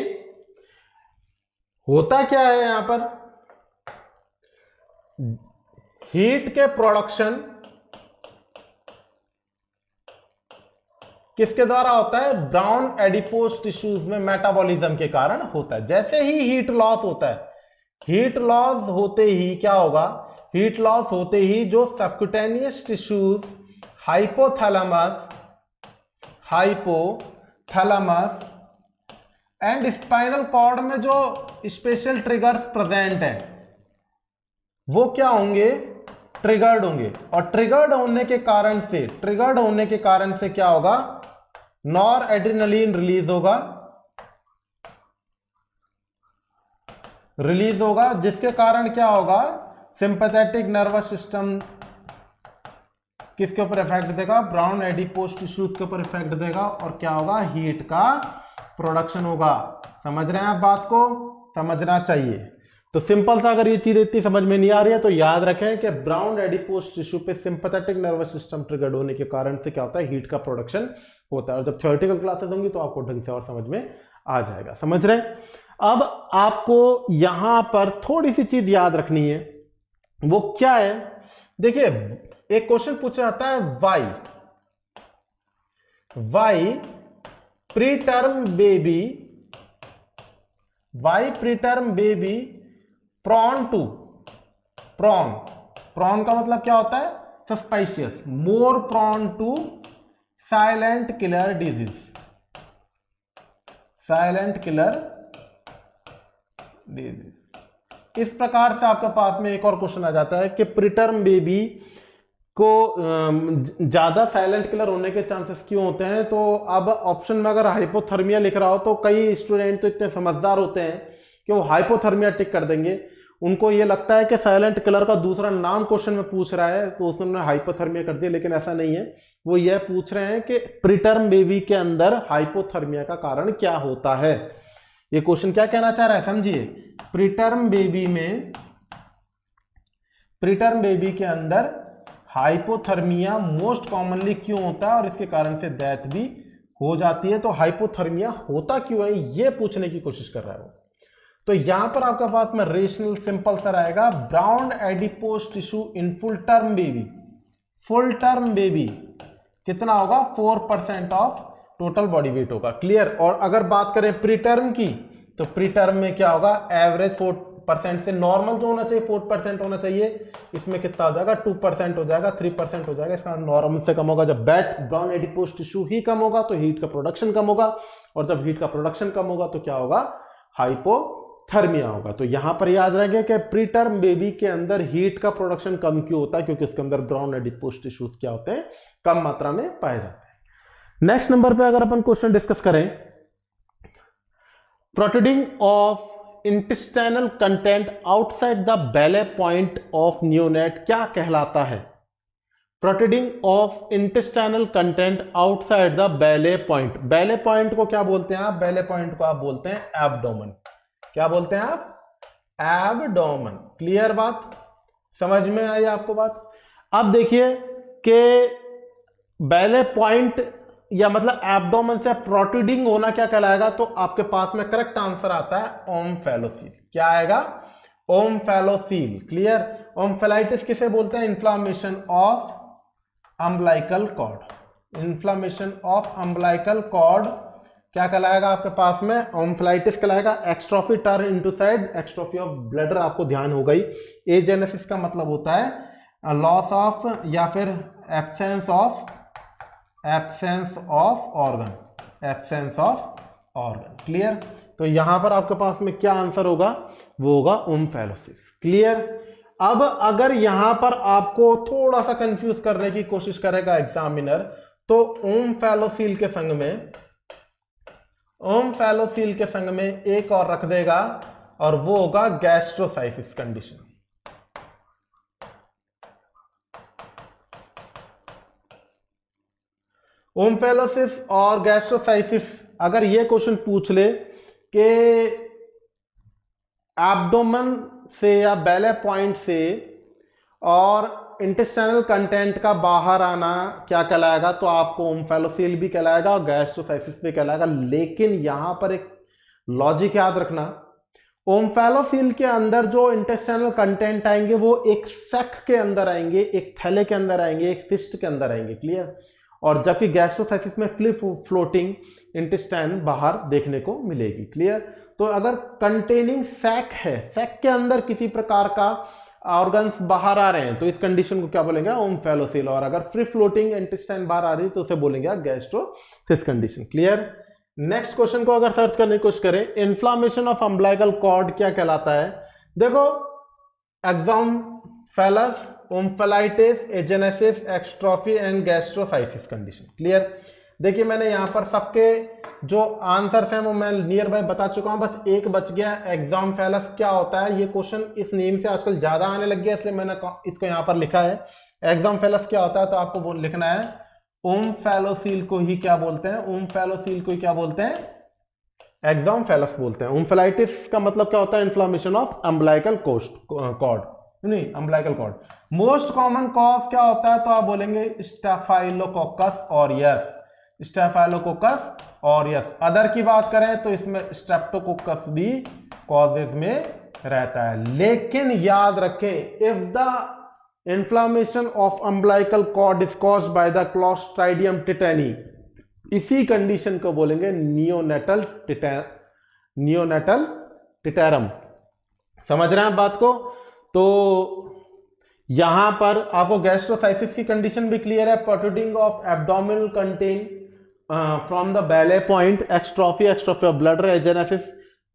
[SPEAKER 1] होता क्या है यहां पर, हीट के प्रोडक्शन किसके द्वारा होता है, ब्राउन एडिपोज टिश्यूज में मेटाबॉलिज्म के कारण होता है। जैसे ही हीट लॉस होता है, हीट लॉस होते ही क्या होगा, हीट लॉस होते ही जो subcutaneous tissues, hypothalamus, hypothalamus and spinal cord में जो स्पेशल ट्रिगर्स प्रेजेंट हैं, वो क्या होंगे, ट्रिगर्ड होंगे। और ट्रिगर्ड होने के कारण से क्या होगा, नॉर एड्रिनलिन रिलीज होगा, जिसके कारण क्या होगा, सिंपैथेटिक नर्वस सिस्टम किसके ऊपर इफेक्ट देगा, ब्राउन एडिपोज टिश्यूज के ऊपर इफेक्ट देगा, और क्या होगा, हीट का प्रोडक्शन होगा। समझ रहे हैं आप बात को, समझना चाहिए। तो सिंपल सा, अगर ये चीज इतनी समझ में नहीं आ रही है तो याद रखें कि ब्राउन एडिपोज टिश्यू पे सिंपैथेटिक नर्वस सिस्टम ट्रिगर्ड होने के कारण से क्या होता है, हीट का प्रोडक्शन होता है। और जब थ्योरेटिकल क्लासेस होंगी तो आपको ढंग से और समझ में आ जाएगा। समझ रहे हैं। अब आपको यहां पर थोड़ी सी चीज याद रखनी है, वो क्या है, देखिए एक क्वेश्चन पूछा जाता है, वाई प्रीटर्म बेबी प्रॉन का मतलब क्या होता है, suspicious, more prone to silent killer disease, इस प्रकार से आपके पास में एक और क्वेश्चन आ जाता है कि प्रीटर्म बेबी को ज्यादा साइलेंट किलर होने के चांसेस क्यों होते हैं? तो अब ऑप्शन में अगर हाइपोथर्मिया लिख रहा हो तो कई स्टूडेंट तो इतने समझदार होते हैं कि वो हाइपोथर्मिया टिक कर देंगे। उनको ये लगता है कि साइलेंट किलर का दूसरा नाम क्वेश्चन में पूछ रहा है तो उसने हाइपोथर्मिया कर दिया, लेकिन ऐसा नहीं है। वो ये पूछ रहे हैं कि प्रीटर्म बेबी के अंदर हाइपोथर्मिया का कारण क्या होता है। ये क्वेश्चन क्या कहना चाह रहा है समझिए। प्रीटर्म बेबी के अंदर हाइपोथर्मिया मोस्ट कॉमनली क्यों होता है और इसके कारण से डेथ भी हो जाती है। तो हाइपोथर्मिया होता क्यों है ये पूछने की कोशिश कर रहा है वो। तो यहां पर आपके पास में रेशनल सिंपल सा रहेगा, brown adipose tissue in full term baby कितना होगा? 4% ऑफ टोटल बॉडी वेट होगा। क्लियर। और अगर बात करें प्रीटर्म की तो प्रीटर्म में क्या होगा? एवरेज 4% से नॉर्मल जो होना चाहिए 4% होना चाहिए, इसमें कितना हो जाएगा? 2% हो जाएगा, 3% हो जाएगा। इसका नॉर्मल से कम होगा। जब ब्राउन एडिपोज टिश्यू ही कम होगा तो हीट का प्रोडक्शन कम होगा, और जब हीट का प्रोडक्शन कम होगा तो क्या होगा? हाइपोथर्मिया होगा। तो यहां पर याद रखें कि प्रीटर्म बेबी के अंदर हीट का प्रोडक्शन कम क्यों होता है? क्योंकि उसके अंदर ब्राउन एडिपोज टिश्यूज क्या होते हैं? कम मात्रा में पाए जाते हैं। नेक्स्ट नंबर पे अगर अपन क्वेश्चन डिस्कस करें, protruding of intestinal content outside the belly point of neonate क्या कहलाता है? Protruding of intestinal content outside the belly point. बेले पॉइंट को क्या बोलते हैं आप? बेले पॉइंट को आप बोलते हैं एब्डोमेन। क्या बोलते हैं आप? एब्डोमेन। क्लियर बात? समझ में आई आपको बात? अब देखिए कि बेले पॉइंट या मतलब एब्डोमेन से प्रोट्रूडिंग होना क्या कहलाएगा? तो आपके पास में करेक्ट आंसर आता है ओम्फेलोसील। क्या आएगा? ओम्फेलोसील। क्लियर। ओम्फेलाइटिस किसे बोलते हैं? Inflammation of umbilical cord. Inflammation of umbilical cord क्या कहलाएगा आपके पास में? ओम्फेलाइटिस कहलाएगा। Exstrophy turn into side, exstrophy of bladder आपको ध्यान हो गई। एजेनेसिस का मतलब होता है लॉस ऑफ या फिर एब्सेंस ऑफ ऑर्गन। क्लियर। तो यहां पर आपके पास में क्या आंसर होगा? वो होगा ओम्फेलोसिस। क्लियर। अब अगर यहां पर आपको थोड़ा सा कंफ्यूज करने की कोशिश करेगा एग्जामिनर, तो ओम्फेलोसील के संग में एक और रख देगा और वो होगा गैस्ट्रोसाइसिस कंडीशन। ओम्फेलोसिस और गैस्ट्रोसाइसिस अगर ये क्वेश्चन पूछ ले कि एब्डोमेन से या बेले पॉइंट से और इंटेस्टाइनल कंटेंट का बाहर आना क्या कहलाएगा? तो आपको ओम्फेलोसील भी कहलाएगा और गैस्ट्रोसाइसिस भी कहलाएगा। लेकिन यहां पर एक लॉजिक याद रखना, ओम्फेलोसील के अंदर जो इंटेस्टाइनल कंटेंट आएंगे वो एक सैक के अंदर आएंगे, एक थैले के अंदर आएंगे, एक सिस्ट के अंदर आएंगे। क्लियर। और जबकि गैस्ट्रोसाइसिस में फ्री फ्लोटिंग इंटेस्टाइन बाहर देखने को मिलेगी। क्लियर। तो अगर कंटेनिंग सैक है, सैक के अंदर किसी प्रकार का ऑर्गन्स बाहर आ रहे हैं तो इस कंडीशन को क्या बोलेंगे? ओम्फेलोसील। और अगर फ्री फ्लोटिंग इंटेस्टाइन बाहर आ रही है तो उसे बोलेंगे गैस्ट्रोसिस कंडीशन। क्लियर। नेक्स्ट क्वेश्चन को अगर सर्च करने की कोशिश करें, इन्फ्लामेशन ऑफ अम्बिलिकल कॉर्ड क्या कहलाता है? देखो, एक्सोम्फेलस, ओम्फेलाइटिस, एजेनेसिस, एक्स्ट्रोफी एंड गैस्ट्रोसाइसिस कंडीशन। क्लियर। देखिए मैंने यहां पर सबके जो आंसर्स हैं वो मैं नियर बाय बता चुका हूं, बस एक बच गया। एक्सोम्फेलस क्या होता है? ये क्वेश्चन इस नेम से आजकल ज्यादा आने लग गया, इसलिए मैंने इसको यहां पर लिखा है। एक्सोम्फेलस क्या होता है? तो आपको लिखना है ओम्फेलोसील को ही क्या बोलते हैं? ओम्फेलोसील को ही क्या बोलते हैं? एक्सोम्फेलस बोलते हैं। ओम्फेलाइटिस का मतलब क्या होता है? इन्फ्लामेशन ऑफ अम्बिलिकल कॉर्ड, नहीं umbilical cord. Most common cause क्या होता है? तो आप बोलेंगे staphylococcus aureus. Staphylococcus aureus. Other की बात करें तो इसमें स्ट्रेप्टोकोकस भी कॉजेज में रहता है। लेकिन याद रखें, if the inflammation of umbilical cord is caused by the clostridium tetani, इसी कंडीशन को बोलेंगे नियोनेटल टिटेरम। समझ रहे हैं आप बात को? तो यहां पर आपको गैस्ट्रोसाइसिस की कंडीशन भी क्लियर है। Protruding of abdominal content from the belly point, exstrophy of bladder, agenesis,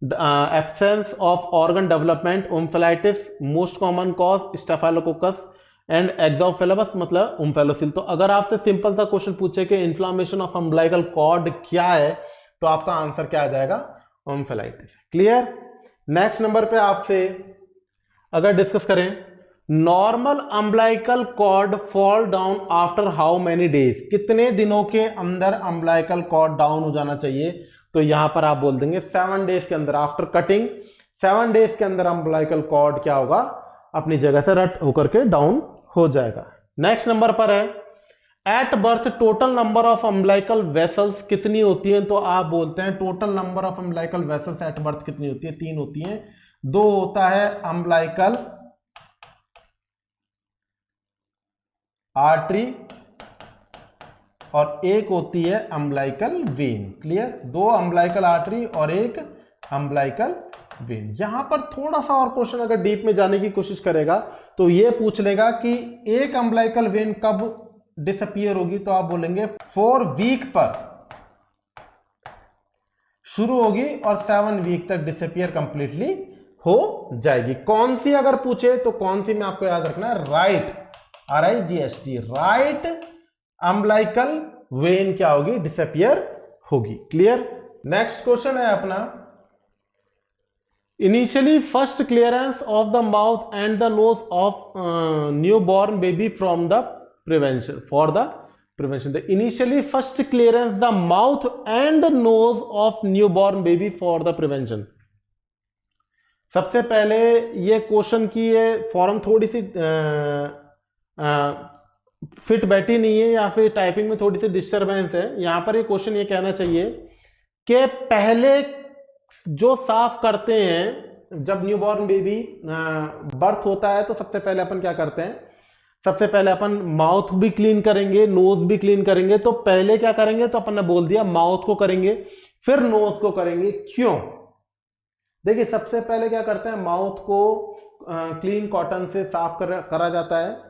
[SPEAKER 1] absence of organ development, omphalitis, most common cause staphylococcus and exomphalos मतलब उम्फेलोसिल। तो अगर आपसे सिंपल सा क्वेश्चन पूछे कि इन्फ्लामेशन ऑफ अम्बिलिकल कॉर्ड क्या है, तो आपका आंसर क्या आ जाएगा? उम्फेलाइटिस। क्लियर। नेक्स्ट नंबर पे आपसे अगर डिस्कस करें, normal umbilical cord fall down after how many days, कितने दिनों के अंदर अम्बिलिकल कॉर्ड डाउन हो जाना चाहिए? तो यहां पर आप बोल देंगे 7 डेज के अंदर। आफ्टर कटिंग 7 डेज के अंदर अम्बिलिकल कॉर्ड क्या होगा? अपनी जगह से रट होकर के डाउन हो जाएगा। नेक्स्ट नंबर पर है, at birth total number of umbilical vessels कितनी होती है? तो आप बोलते हैं total number of umbilical vessels at birth कितनी होती है? 3 होती है। 2 होता है अम्बिलिकल आर्टरी और 1 होती है umbilical when. Clear. 2 umbilical artery और 1 अम्बिलिकल वेन। यहां पर थोड़ा सा और क्वेश्चन अगर डीप में जाने की कोशिश करेगा तो ये पूछ लेगा कि एक अम्बिलिकल वेन कब डिसअपियर होगी? तो आप बोलेंगे 4 वीक पर शुरू होगी और 7 वीक तक डिसअपियर कंप्लीटली हो जाएगी। कौन सी अगर पूछे तो कौन सी में आपको याद रखना है? Right, RIGHT, right umbilical when क्या होगी? डिसअपियर होगी। क्लियर। नेक्स्ट क्वेश्चन है अपना, initially first clearance of the mouth and the nose of newborn baby from the prevention for the prevention. The initially first clearance the mouth and the nose of newborn baby for the prevention. सबसे पहले ये question की ये form थोड़ी सी fit बैठी नहीं है या फिर टाइपिंग में थोड़ी सी डिस्टरबेंस है। यहां पर ये क्वेश्चन ये कहना चाहिए कि पहले जो साफ करते हैं जब न्यूबॉर्न बेबी बर्थ होता है तो सबसे पहले अपन क्या करते हैं? सबसे पहले अपन माउथ भी क्लीन करेंगे, नोज भी क्लीन करेंगे। तो पहले क्या करेंगे? तो अपन ने बोल दिया माउथ को करेंगे, फिर नोज को करेंगे। क्यों? देखिए सबसे पहले क्या करते हैं? माउथ को क्लीन कॉटन से साफ करा जाता है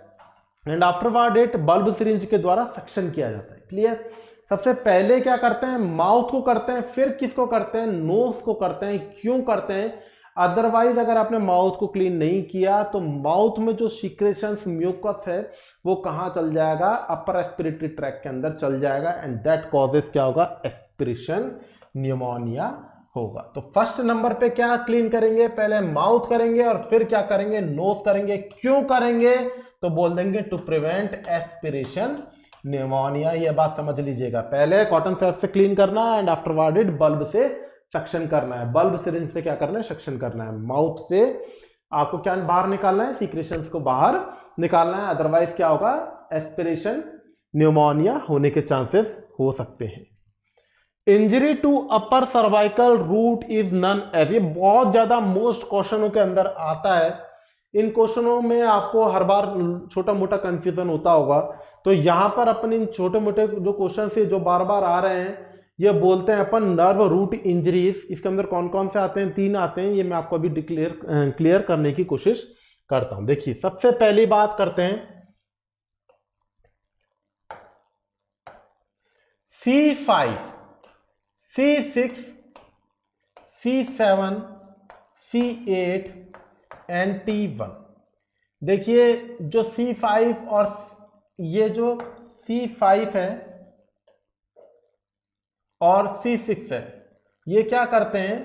[SPEAKER 1] and afterward it bulb syringe के द्वारा सक्शन किया जाता है। क्लियर। सबसे पहले क्या करते हैं? माउथ को करते हैं, फिर किसको करते हैं? नोज को करते हैं। क्यों करते हैं? अदरवाइज अगर आपने माउथ को क्लीन नहीं किया तो माउथ में जो सीक्रेशंस म्यूकस है वो कहां चल जाएगा? अपर एस्पिरेटरी ट्रैक्ट के अंदर चल जाएगा एंड दैट कॉजेस क्या होगा? एस्पिरेशन न्यूमोनिया होगा। तो फर्स्ट नंबर पे क्या क्लीन करेंगे? पहले माउथ करेंगे और फिर क्या करेंगे? नोज करेंगे। क्यों करेंगे? तो बोल देंगे टू प्रिवेंट एस्पिरेशन न्यूमोनिया। ये बात समझ लीजिएगा, पहले कॉटन स्वैब से क्लीन करना है एंड आफ्टरवर्ड इट बल्ब से सक्शन करना है। बल्ब सिरिंज से क्या करना है? सक्शन करना है। माउथ से आपको क्या बाहर निकालना है? सीक्रेशंस को बाहर निकालना है, अदरवाइज क्या होगा? एस्पिरेशन न्यूमोनिया होने के चांसेस हो सकते हैं। Injury to upper cervical root is known as, ये बहुत ज्यादा मोस्ट क्वेश्चनों के अंदर आता है। इन क्वेश्चनों में आपको हर बार छोटा मोटा कंफ्यूजन होता होगा, तो यहां पर अपन इन छोटे मोटे जो क्वेश्चन से जो बार बार आ रहे हैं ये बोलते हैं अपन नर्व रूट इंजरीज। इसके अंदर कौन कौन से आते हैं? 3 आते हैं। ये मैं आपको अभी क्लियर करने की कोशिश करता हूं। देखिए सबसे पहली बात करते हैं C5, C6, C7, C8 and T1। देखिए जो C5 और ये जो C5 है और C6 है, ये क्या करते हैं?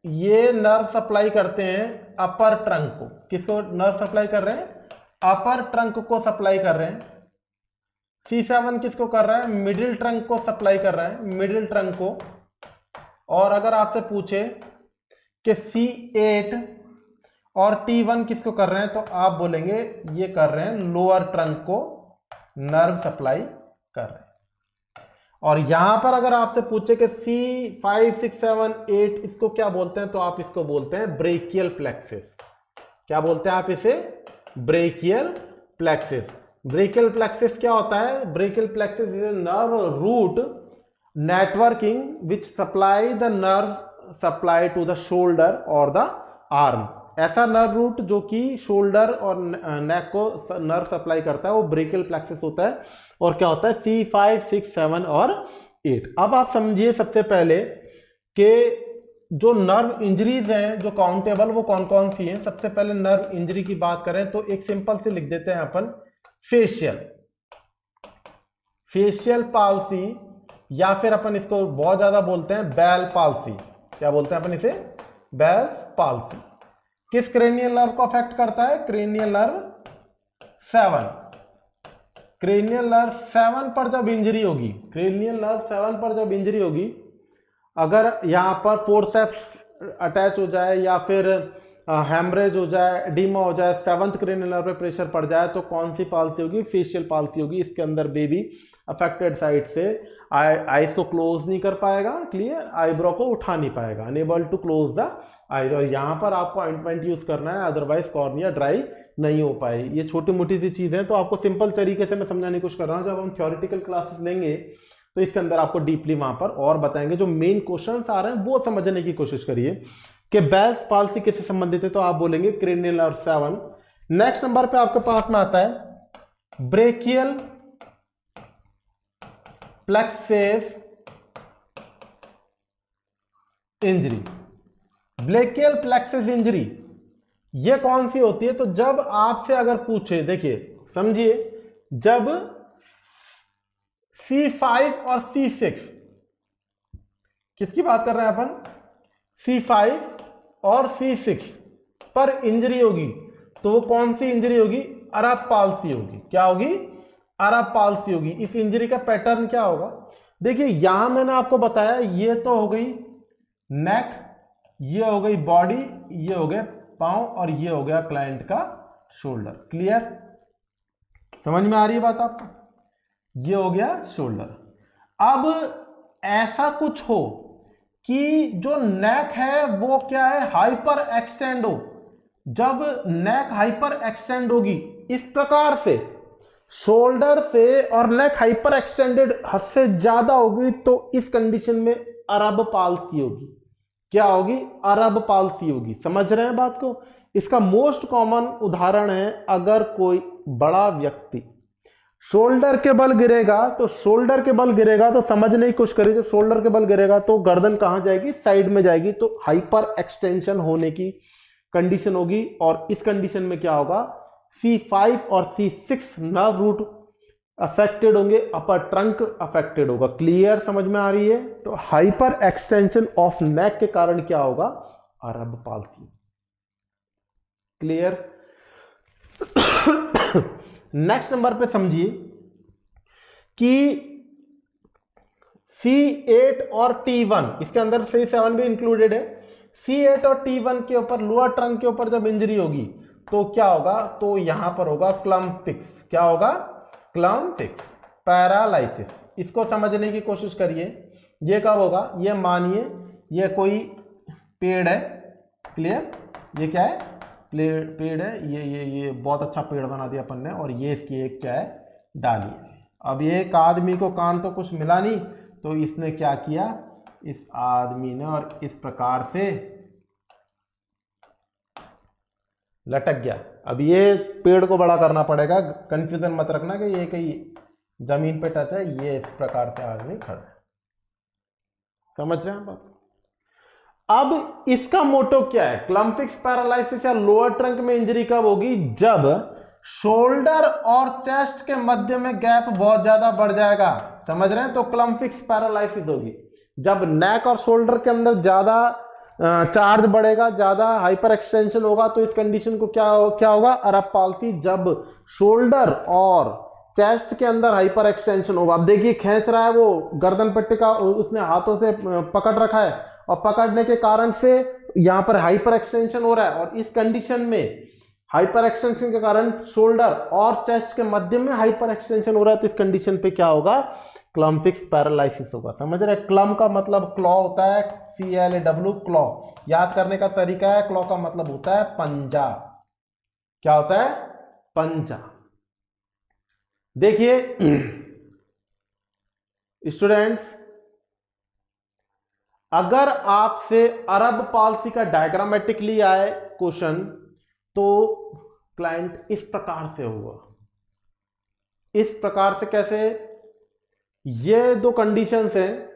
[SPEAKER 1] ये नर्व सप्लाई करते हैं अपर ट्रंक को। किसको नर्व सप्लाई कर रहे हैं? अपर ट्रंक को सप्लाई कर रहे हैं। C7 किसको कर रहा है? मिडिल ट्रंक को सप्लाई कर रहा है, मिडिल ट्रंक को। और अगर आपसे पूछे कि C8 और T1 किसको कर रहे हैं, तो आप बोलेंगे ये कर रहे हैं लोअर ट्रंक को नर्व सप्लाई कर रहे हैं। और यहां पर अगर आपसे पूछे कि C5, 6, 7, 8 इसको क्या बोलते हैं, तो आप इसको बोलते हैं ब्रेकियल प्लेक्सिस। क्या बोलते हैं आप इसे? Brachial plexus. ब्रेकियल प्लेक्सिस क्या होता है? Brachial plexus is a nerve root networking which supply the nerve supply to the shoulder और द आर्म। ऐसा नर्व रूट जो कि शोल्डर और नेक को नर्व सप्लाई करता है वो ब्रेकियल प्लेक्सिस होता है। और क्या होता है? C5, 6, 7 और 8। अब आप समझिए सबसे पहले कि जो नर्व इंजरीज हैं जो काउंटेबल वो कौन कौन सी हैं। सबसे पहले नर्व इंजरी की बात करें तो एक सिंपल से लिख देते हैं अपन फेशियल पाल्सी, या फिर अपन इसको बहुत ज्यादा बोलते हैं बेल पाल्सी। क्या बोलते हैं अपन इसे? Bell's palsy. किस क्रेनियल नर्व को अफेक्ट करता है? Cranial nerve 7। क्रेनियल नर्व 7 पर जब इंजरी होगी, क्रेनियल नर्व 7 पर जब इंजरी होगी, अगर यहां पर फोर्सेप्स अटैच हो जाए या फिर हैमरेज हो जाए, एडिमा हो जाए, 7th क्रेनियल नर्व पे प्रेशर पड़ जाए, तो कौन सी पाल्सी होगी? फेशियल पाल्सी होगी। इसके अंदर बेबी अफेक्टेड साइड से आईज को क्लोज नहीं कर पाएगा, क्लियर, आईब्रो को उठा नहीं पाएगा, unable to close the eyes. और यहां पर आपको ऑइंटमेंट यूज करना है, अदरवाइज कॉर्निया ड्राई नहीं हो पाए। ये छोटी मोटी सी चीज है, तो आपको सिंपल तरीके से मैं समझाने की कोशिश कर रहा हूं। जब हम थ्योरेटिकल क्लासेस लेंगे तो इसके अंदर आपको डीपली वहां पर और बताएंगे। जो मेन क्वेश्चंस आ रहे हैं वो समझने की कोशिश करिए कि बेल्स पाल्सी किससे संबंधित है, तो आप बोलेंगे क्रेनियल नर्व 7। नेक्स्ट नंबर पे आपके पास में आता है brachial plexus injury. Brachial plexus injury ये कौन सी होती है? तो जब आपसे अगर पूछे, देखिए समझिए, जब C5 और C6, किसकी बात कर रहे हैं अपन? C5 और C6 पर इंजरी होगी, तो वो कौन सी इंजरी होगी? अरब पाल्सी होगी। क्या होगी? अरब पाल्सी होगी। इस इंजरी का पैटर्न क्या होगा? देखिए यहां मैंने आपको बताया, ये तो हो गई नेक, ये हो गई बॉडी, ये हो गए पांव, और ये हो गया क्लाइंट का शोल्डर। क्लियर? समझ में आ रही है बात आपको? ये हो गया शोल्डर। अब ऐसा कुछ हो कि जो नेक है वो क्या है? हाइपर एक्सटेंड हो। जब नेक हाइपर एक्सटेंड होगी इस प्रकार से, शोल्डर से, और नेक हाइपर एक्सटेंडेड हद से ज्यादा होगी, तो इस कंडीशन में अरब पाल्सी होगी। क्या होगी? अरब पाल्सी होगी। समझ रहे हैं बात को? इसका मोस्ट कॉमन उदाहरण है, अगर कोई बड़ा व्यक्ति शोल्डर के बल गिरेगा, तो शोल्डर के बल गिरेगा, तो समझने की कोशिश करिए, जब शोल्डर के बल गिरेगा तो गर्दन कहां जाएगी? साइड में जाएगी, तो हाइपर एक्सटेंशन होने की कंडीशन होगी। और इस कंडीशन में क्या होगा? C5 और C6 नर्व रूट अफेक्टेड होंगे, अपर ट्रंक अफेक्टेड होगा। क्लियर? समझ में आ रही है? तो हाइपर एक्सटेंशन ऑफ नेक के कारण क्या होगा? अरब पाल्सी। क्लियर? नेक्स्ट नंबर पे समझिए कि C8 और T1, इसके अंदर C7 भी इंक्लूडेड है। C8 और T1 के ऊपर, लोअर ट्रंक के ऊपर जब इंजरी होगी तो क्या होगा? तो यहां पर होगा क्लम्प फिक्स। क्या होगा? Clump fix, paralysis. इसको समझने की कोशिश करिए। ये कब होगा? ये मानिए ये कोई पेड़ है, क्लियर, ये क्या है? पेड़ है, ये बहुत अच्छा पेड़ बना दिया अपन ने, और ये इसकी एक क्या है? डाली है। अब ये एक आदमी को काम तो कुछ मिला नहीं, तो इसने क्या किया? इस आदमी ने, और इस प्रकार से लटक गया। अब ये पेड़ को बड़ा करना पड़ेगा, कंफ्यूजन मत रखना कि ये कहीं जमीन पे टच है, ये इस प्रकार से आदमी खड़ा है। समझ रहे हैं बात? अब इसका मोटो क्या है? क्लम्प फिक्स पैरालाइसिस या लोअर ट्रंक में इंजरी कब होगी? जब शोल्डर और चेस्ट के मध्य में गैप बहुत ज्यादा बढ़ जाएगा। समझ रहे हैं? तो क्लम्प फिक्स पैरालाइसिस होगी जब नेक और शोल्डर के अंदर ज्यादा चार्ज बढ़ेगा, ज्यादा हाइपर एक्सटेंशन होगा, तो इस कंडीशन को क्या होगा? अरब पाल्सी। जब शोल्डर और चेस्ट के अंदर हाइपर एक्सटेंशन होगा, अब देखिए खींच रहा है वो गर्दन पट्टी का, उसने हाथों से पकड़ रखा है, और पकड़ने के कारण से यहां पर हाइपर एक्सटेंशन हो रहा है, और इस कंडीशन में हाइपर एक्सटेंशन के कारण शोल्डर और चेस्ट के मध्य में हाइपर एक्सटेंशन हो रहा है, तो इस कंडीशन पे क्या होगा? क्लम्प फिक्स पैरालाइसिस होगा। समझ रहे? क्लम का मतलब क्लॉ होता है, CLAW, क्लॉ। याद करने का तरीका है, क्लॉ का मतलब होता है पंजा। क्या होता है? पंजा। देखिए स्टूडेंट्स, अगर आपसे अरब पाल्सी का डायग्रामेटिकली आए क्वेश्चन, तो क्लाइंट इस प्रकार से होगा। इस प्रकार से कैसे? ये दो कंडीशंस हैं,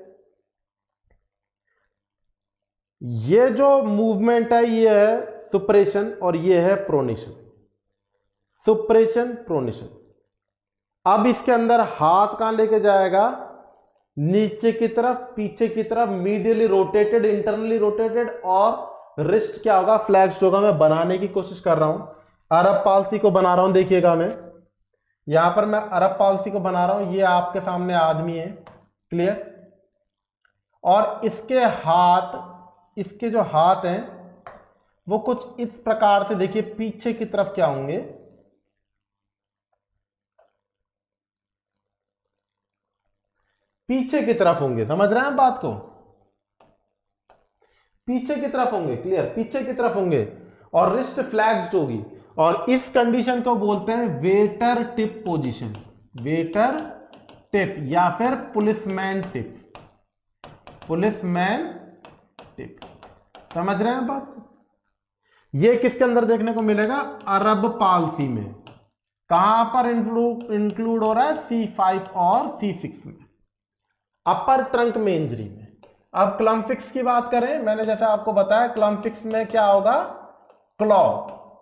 [SPEAKER 1] ये जो मूवमेंट है ये है सुप्रेशन और ये है प्रोनेशन। सुप्रेशन, प्रोनेशन। अब इसके अंदर हाथ कहां लेके जाएगा, नीचे की तरफ, पीछे की तरफ, मीडियली रोटेटेड, इंटरनली रोटेटेड, और रिस्ट क्या होगा, फ्लैक्स्ड होगा। मैं बनाने की कोशिश कर रहा हूं, अरब पालसी को बना रहा हूं। देखिएगा मैं यहां पर मैं अरब पालसी को बना रहा हूं, ये आपके सामने आदमी है, क्लियर। और इसके जो हाथ हैं वो कुछ इस प्रकार से, देखिए पीछे की तरफ क्या होंगे, पीछे की तरफ होंगे। समझ रहे हैं आप बात को, पीछे की तरफ होंगे, क्लियर, पीछे की तरफ होंगे, और रिस्ट फ्लैक्स्ड होगी। और इस कंडीशन को बोलते हैं waiter tip position, waiter tip या फिर पुलिसमैन टिप, पुलिसमैन टिप। समझ रहे हैं बात। ये किसके अंदर देखने को मिलेगा, अरब पालसी में। कहां पर इंक्लूड हो रहा है, C5 और C6 में, अपर ट्रंक में इंजरी में। अब क्लम्प फिक्स की बात करें, मैंने जैसा आपको बताया क्लम्प फिक्स में क्या होगा, क्लॉ,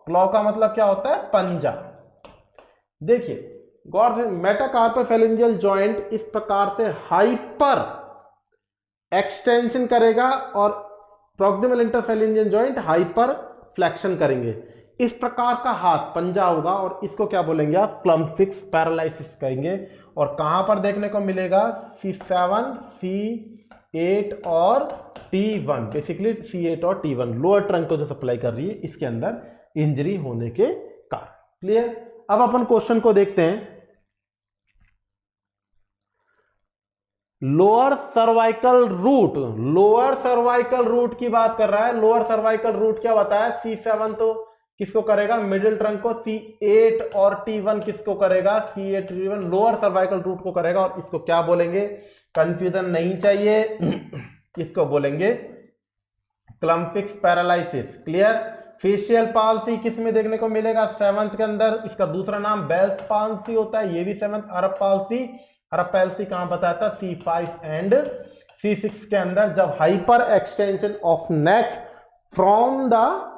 [SPEAKER 1] क्लॉ का मतलब क्या होता है, पंजा। देखिए गौर से, मेटाकार्पोफेरेंजियल जॉइंट इस प्रकार से हाइपर एक्सटेंशन करेगा और proximal interphalangeal joint hyper flexion करेंगे। इस प्रकार का हाथ पंजा होगा और इसको क्या बोलेंगे आप, क्लम्प फिक्स पैरालिसिस कहेंगे। और कहां पर देखने को मिलेगा, C7, C8 और T1, बेसिकली C8 और T1 लोअर ट्रंक को जो सप्लाई कर रही है, इसके अंदर इंजरी होने के कारण। क्लियर। अब अपन क्वेश्चन को देखते हैं। Lower cervical root, lower cervical root की बात कर रहा है। लोअर सर्वाइकल रूट क्या बताया, C7 तो किसको करेगा, मिडिल ट्रंक को, C8 और T1 किसको करेगा, C8 T1 lower cervical root को करेगा। और इसको क्या बोलेंगे, कंफ्यूजन नहीं चाहिए, इसको बोलेंगे clump fix paralysis. Clear. Facial palsy किस में देखने को मिलेगा, 7th के अंदर। इसका दूसरा नाम बेल्स पाल्सी होता है, ये भी 7th। अरब पाल्सी, अरब पाल्सी कहां बताया था, C5 एंड C6 के अंदर, जब hyper extension of neck from the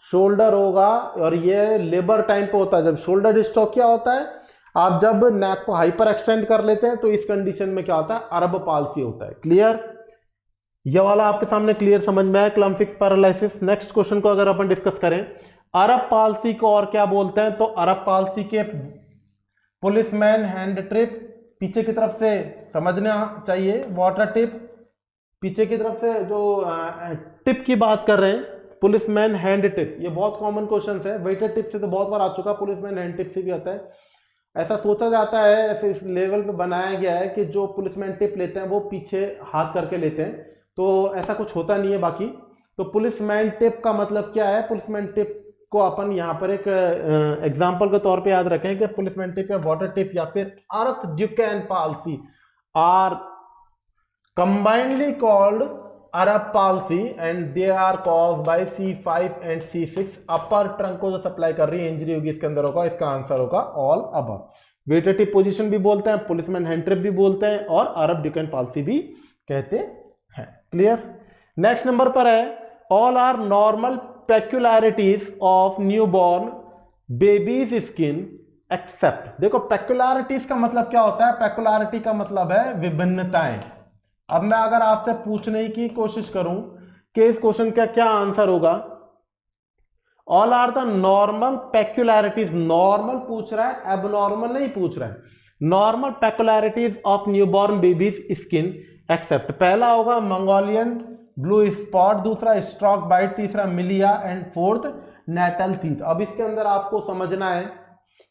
[SPEAKER 1] shoulder होगा। और ये लेबर टाइम पे होता है, जब शोल्डर डिस्टोकिया होता है, आप जब नेक को हाइपर एक्सटेंड कर लेते हैं, तो इस कंडीशन में क्या होता है, अरब पाल्सी होता है। क्लियर। ये वाला आपके सामने क्लियर समझ में आया, clump fix paralysis. Next question को अगर अपन डिस्कस करें, अरब पाल्सी को और क्या बोलते हैं, तो अरब पाल्सी के पुलिसमैन हैंड ट्रिप, पीछे की तरफ से समझना चाहिए, वाटर टिप, पीछे की तरफ से जो टिप की बात कर रहे हैं, पुलिसमैन हैंड टिप। ये बहुत कॉमन क्वेश्चन है, वेटर टिप से तो बहुत बार आ चुका, पुलिसमैन हैंड टिप से भी आता है। ऐसा सोचा जाता है, ऐसे इस लेवल पे बनाया गया है कि जो पुलिसमैन टिप लेते हैं वो पीछे हाथ करके लेते हैं, तो ऐसा कुछ होता नहीं है बाकी। तो पुलिसमैन टिप का मतलब क्या है, पुलिसमैन टिप को अपन यहाँ पर एक एग्जाम्पल के तौर पे याद रखें कि पुलिसमैन टिप या वाटर टिप या फिर Erb Duchenne palsy are combinely called Erb palsy and they are caused by C5 and C6। Upper trunk को जो सप्लाई कर रही है, इंजरी होगी इसके अंदर होगा, इसका आंसर होगा all above. Waiter tip position भी बोलते हैं, पुलिसमैन हैंड ट्रिप भी बोलते हैं, और अरब ड्यूकेन पाल्सी भी कहते हैं। क्लियर। नेक्स्ट नंबर पर है, all are normal peculiarities of newborn babies skin except. देखो पेक्युलैरिटीज का मतलब क्या होता है, पेक्युलैरिटी का मतलब है विभिन्नताएं। अब मैं अगर आपसे पूछने की कोशिश करूं कि इस क्वेश्चन का क्या आंसर होगा, all are the normal peculiarities, normal पूछ रहा है, एबनॉर्मल नहीं पूछ रहा है, normal peculiarities of newborn babies skin except. पहला होगा मंगोलियन ब्लू स्पॉट, दूसरा स्ट्रॉक बाइट, तीसरा milia and fourth natal teeth. अब इसके अंदर आपको समझना है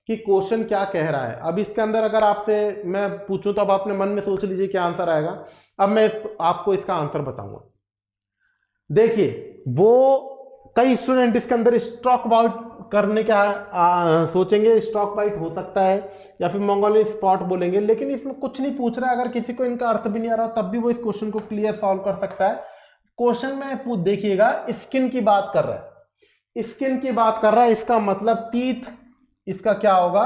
[SPEAKER 1] कि क्वेश्चन क्या कह रहा है। अब इसके अंदर अगर आपसे मैं पूछूं तो अब आपने मन में सोच लीजिए क्या आंसर आएगा। अब मैं आपको इसका आंसर बताऊंगा। देखिए वो कई स्टूडेंट इसके अंदर स्ट्रॉक बाइट करने का सोचेंगे, स्ट्रॉक बाइट हो सकता है, या फिर मंगोलियन स्पॉट बोलेंगे, लेकिन इसमें कुछ नहीं पूछ रहा है। अगर किसी को इनका अर्थ भी नहीं आ रहा तब भी वो इस क्वेश्चन को क्लियर सॉल्व कर सकता है। क्वेश्चन में देखिएगा स्किन की बात कर रहा है, स्किन की बात कर रहा है, इसका मतलब टीथ, इसका क्या होगा,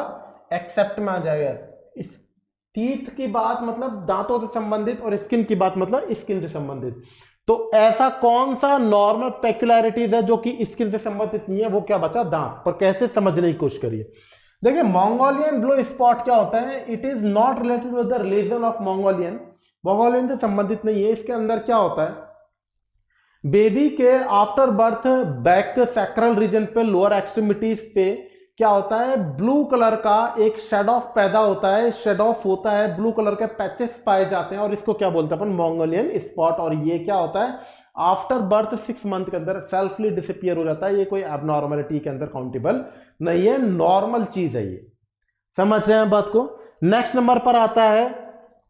[SPEAKER 1] एक्सेप्ट में आ जाएगा। इस टीथ की बात मतलब दांतों से संबंधित, और स्किन की बात मतलब स्किन से संबंधित। तो ऐसा कौन सा नॉर्मल पेक्युलैरिटीज है जो कि स्किन से संबंधित नहीं है, वो क्या बचा, दांत। पर कैसे समझने की कोशिश करिए। देखिए मंगोलियन ब्लू स्पॉट क्या होता है, it is not related with the religion of Mongolian, Mongolian से संबंधित नहीं है। इसके अंदर क्या होता है, बेबी के after birth back sacral region पे, लोअर एक्सट्रीमिटीज पे क्या होता है, ब्लू कलर का एक शेड ऑफ पैदा होता है, शेड ऑफ होता है, ब्लू कलर के पैचेस पाए जाते हैं और इसको क्या बोलते हैं अपन, मंगोलियन स्पॉट। और ये क्या होता है, आफ्टर बर्थ 6 मंथ के अंदर सेल्फली डिसअपियर हो जाता है। ये कोई एबनॉर्मलिटी के अंदर काउंटेबल नहीं है, नॉर्मल चीज है ये, समझ रहे हैं बात को। नेक्स्ट नंबर पर आता है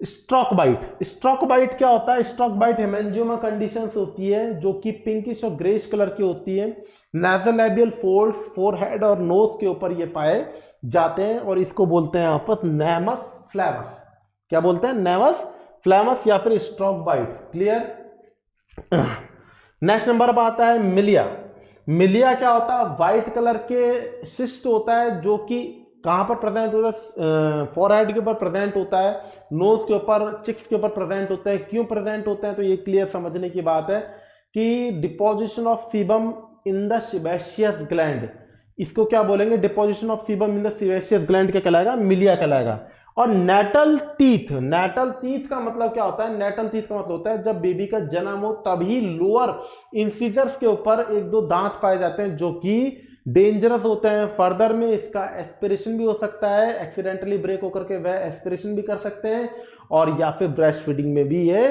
[SPEAKER 1] स्ट्रोक बाइट। स्ट्रोक बाइट क्या होता है, स्ट्रोक बाइट हेमेंजियोमा कंडीशंस होती है जो कि पिंकिश और ग्रेश कलर की होती है। नासोलैबियल फोल्ड्स फोरहेड और नोज के ऊपर ये पाए जाते हैं और इसको बोलते हैं आपस नेमस फ्लैमस। क्या बोलते हैं, नेमस फ्लैमस या फिर stork bite. Clear. Next number पर आता है मिलिया। मिलिया क्या होता है, व्हाइट कलर के सिस्ट होता है जो कि कहां पर प्रेजेंट होता है, फोरहेड के ऊपर प्रेजेंट होता है, नोज के ऊपर, चिक्स के ऊपर प्रेजेंट होता है। क्यों प्रेजेंट होते हैं, तो ये क्लियर समझने की बात है कि deposition of sebum in the sebaceous gland, इसको क्या बोलेंगे, deposition of sebum in the sebaceous gland क्या कहलाएगा, मिलिया कहलाएगा। और नेटल टीथ, नेटल टीथ का मतलब क्या होता है, नेटल टीथ का मतलब होता है जब बेबी का जन्म हो तभी लोअर इंसिजर्स के ऊपर 1-2 दांत पाए जाते हैं जो कि डेंजरस होते हैं। फर्दर में इसका एस्पिरेशन भी हो सकता है, एक्सीडेंटली ब्रेक होकर के वह एस्पिरेशन भी कर सकते हैं और या फिर ब्रेस्ट फीडिंग में भी ये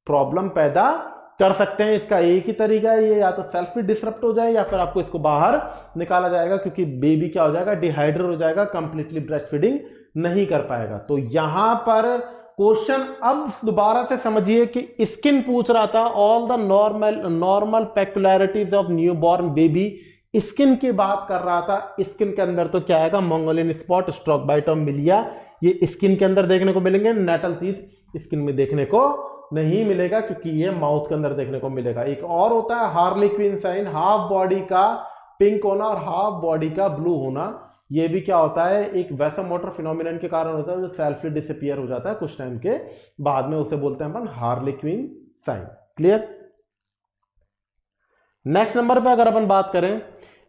[SPEAKER 1] प्रॉब्लम पैदा कर सकते हैं। इसका एक ही तरीका है, ये या तो सेल्फ डिसरप्ट हो जाए या फिर आपको इसको बाहर निकाला जाएगा क्योंकि बेबी क्या हो जाएगा, डिहाइड्रेट हो जाएगा, कंप्लीटली ब्रेस्ट फीडिंग नहीं कर पाएगा। तो यहां पर क्वेश्चन अब दोबारा से समझिए कि स्किन पूछ रहा था, all the normal peculiarities of newborn baby, skin की बात कर रहा था। स्किन के अंदर तो क्या आएगा, मंगोलियन स्पॉट, स्ट्रोक बाइट और मिलिया, ये स्किन के अंदर देखने को मिलेंगे। नेटल टीथ स्किन में देखने को नहीं मिलेगा क्योंकि ये माउथ के अंदर देखने को मिलेगा। एक और होता है हार्लेक्विन साइन, हाफ बॉडी का पिंक होना और हाफ बॉडी का ब्लू होना। ये भी क्या होता है, एक वैसोमोटर फिनोमिनन के कारण होता है जो सेल्फली डिसअपियर हो जाता है कुछ टाइम के बाद में, उसे बोलते हैं अपन harlequin sign. Clear. Next number पे अगर अपन बात करें,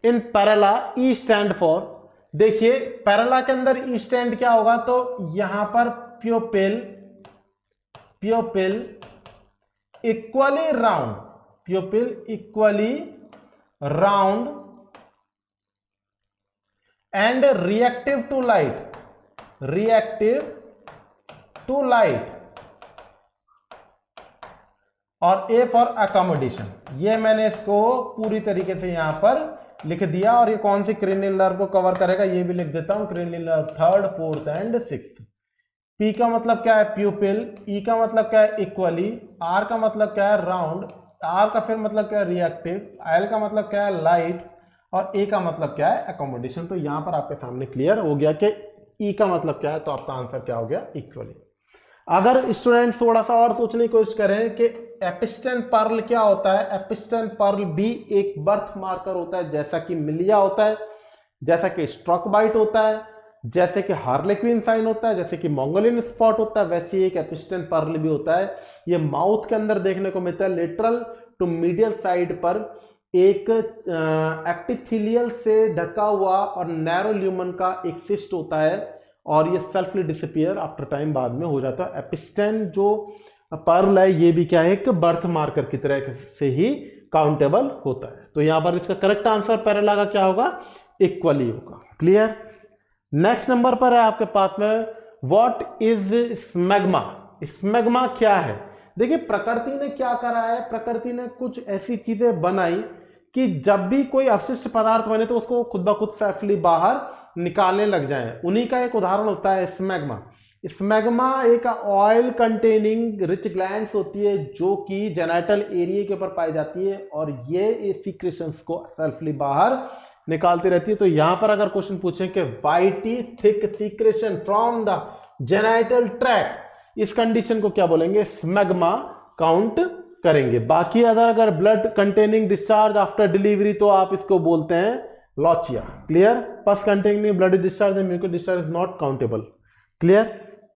[SPEAKER 1] इन पैरेला ई स्टैंड फॉर, देखिए पैरेला के अंदर ई स्टैंड क्या होगा, तो यहां पर pupil equally round, pupil equally round and reactive to light, और ए फॉर अकोमोडेशन। ये मैंने इसको पूरी तरीके से यहां पर लिख दिया और ये कौन सी क्रेनियल नर्व को कवर करेगा ये भी लिख देता हूं, cranial nerve 3rd, 4th and 6th। P का मतलब क्या है, प्यूपिल, ई का मतलब क्या है, इक्वली, आर का मतलब क्या है, राउंड, आर का फिर मतलब क्या है, रिएक्टिव, एल का मतलब क्या है, लाइट, और ए का मतलब क्या है, अकोमोडेशन। तो यहां पर आपके सामने क्लियर हो गया कि ई का मतलब क्या है, तो आपका आंसर क्या हो गया, इक्वली। अगर स्टूडेंट थोड़ा सा और सोचने की कोशिश करें कि एपिस्टन पर्ल क्या होता है, एपिस्टन पर्ल भी एक बर्थ मार्कर होता है, जैसा कि मिलिया होता है, जैसा कि स्ट्रोक बाइट होता है, जैसे कि हार्लेक्विन साइन होता है, जैसे कि मंगोलियन स्पॉट होता है, वैसे ही एक एपिस्टन पर्ल भी होता है। ये माउथ के अंदर देखने को मिलता है, लेटरल टू मीडियल साइड पर एक एपिथेलियल से ढका हुआ और नैरो ल्यूमन का एक सिस्ट होता है और ये सेल्फली डिसअपियर आफ्टर टाइम बाद में हो जाता है। एपिस्टन जो पर्ल है ये भी क्या है, एक बर्थ मार्कर की तरह से ही काउंटेबल होता है। तो यहां पर इसका करेक्ट आंसर पैरेला का क्या होगा, इक्वली होगा। क्लियर। नेक्स्ट नंबर पर है आपके पास में, व्हाट इज स्मैग्मा। स्मैग्मा क्या है, देखिए प्रकृति ने क्या करा है, प्रकृति ने कुछ ऐसी चीजें बनाई कि जब भी कोई अवशिष्ट पदार्थ बने तो उसको खुद ब खुद सेल्फली बाहर निकालने लग जाए। उन्हीं का एक उदाहरण होता है स्मैग्मा। स्मैग्मा एक ऑयल कंटेनिंग रिच ग्लैंड्स होती है जो कि जेनाइटल एरिया के ऊपर पाई जाती है और ये सीक्रेशंस को सेल्फली बाहर निकालती रहती है। तो यहां पर अगर क्वेश्चन पूछें कि whitish thick secretion from the genital tract, इस कंडीशन को क्या बोलेंगे, स्मैग्मा काउंट करेंगे। बाकी अगर blood containing discharge after delivery तो आप इसको बोलते हैं lochia. Clear. Pus containing blood discharge and mucus discharge is not countable. Clear.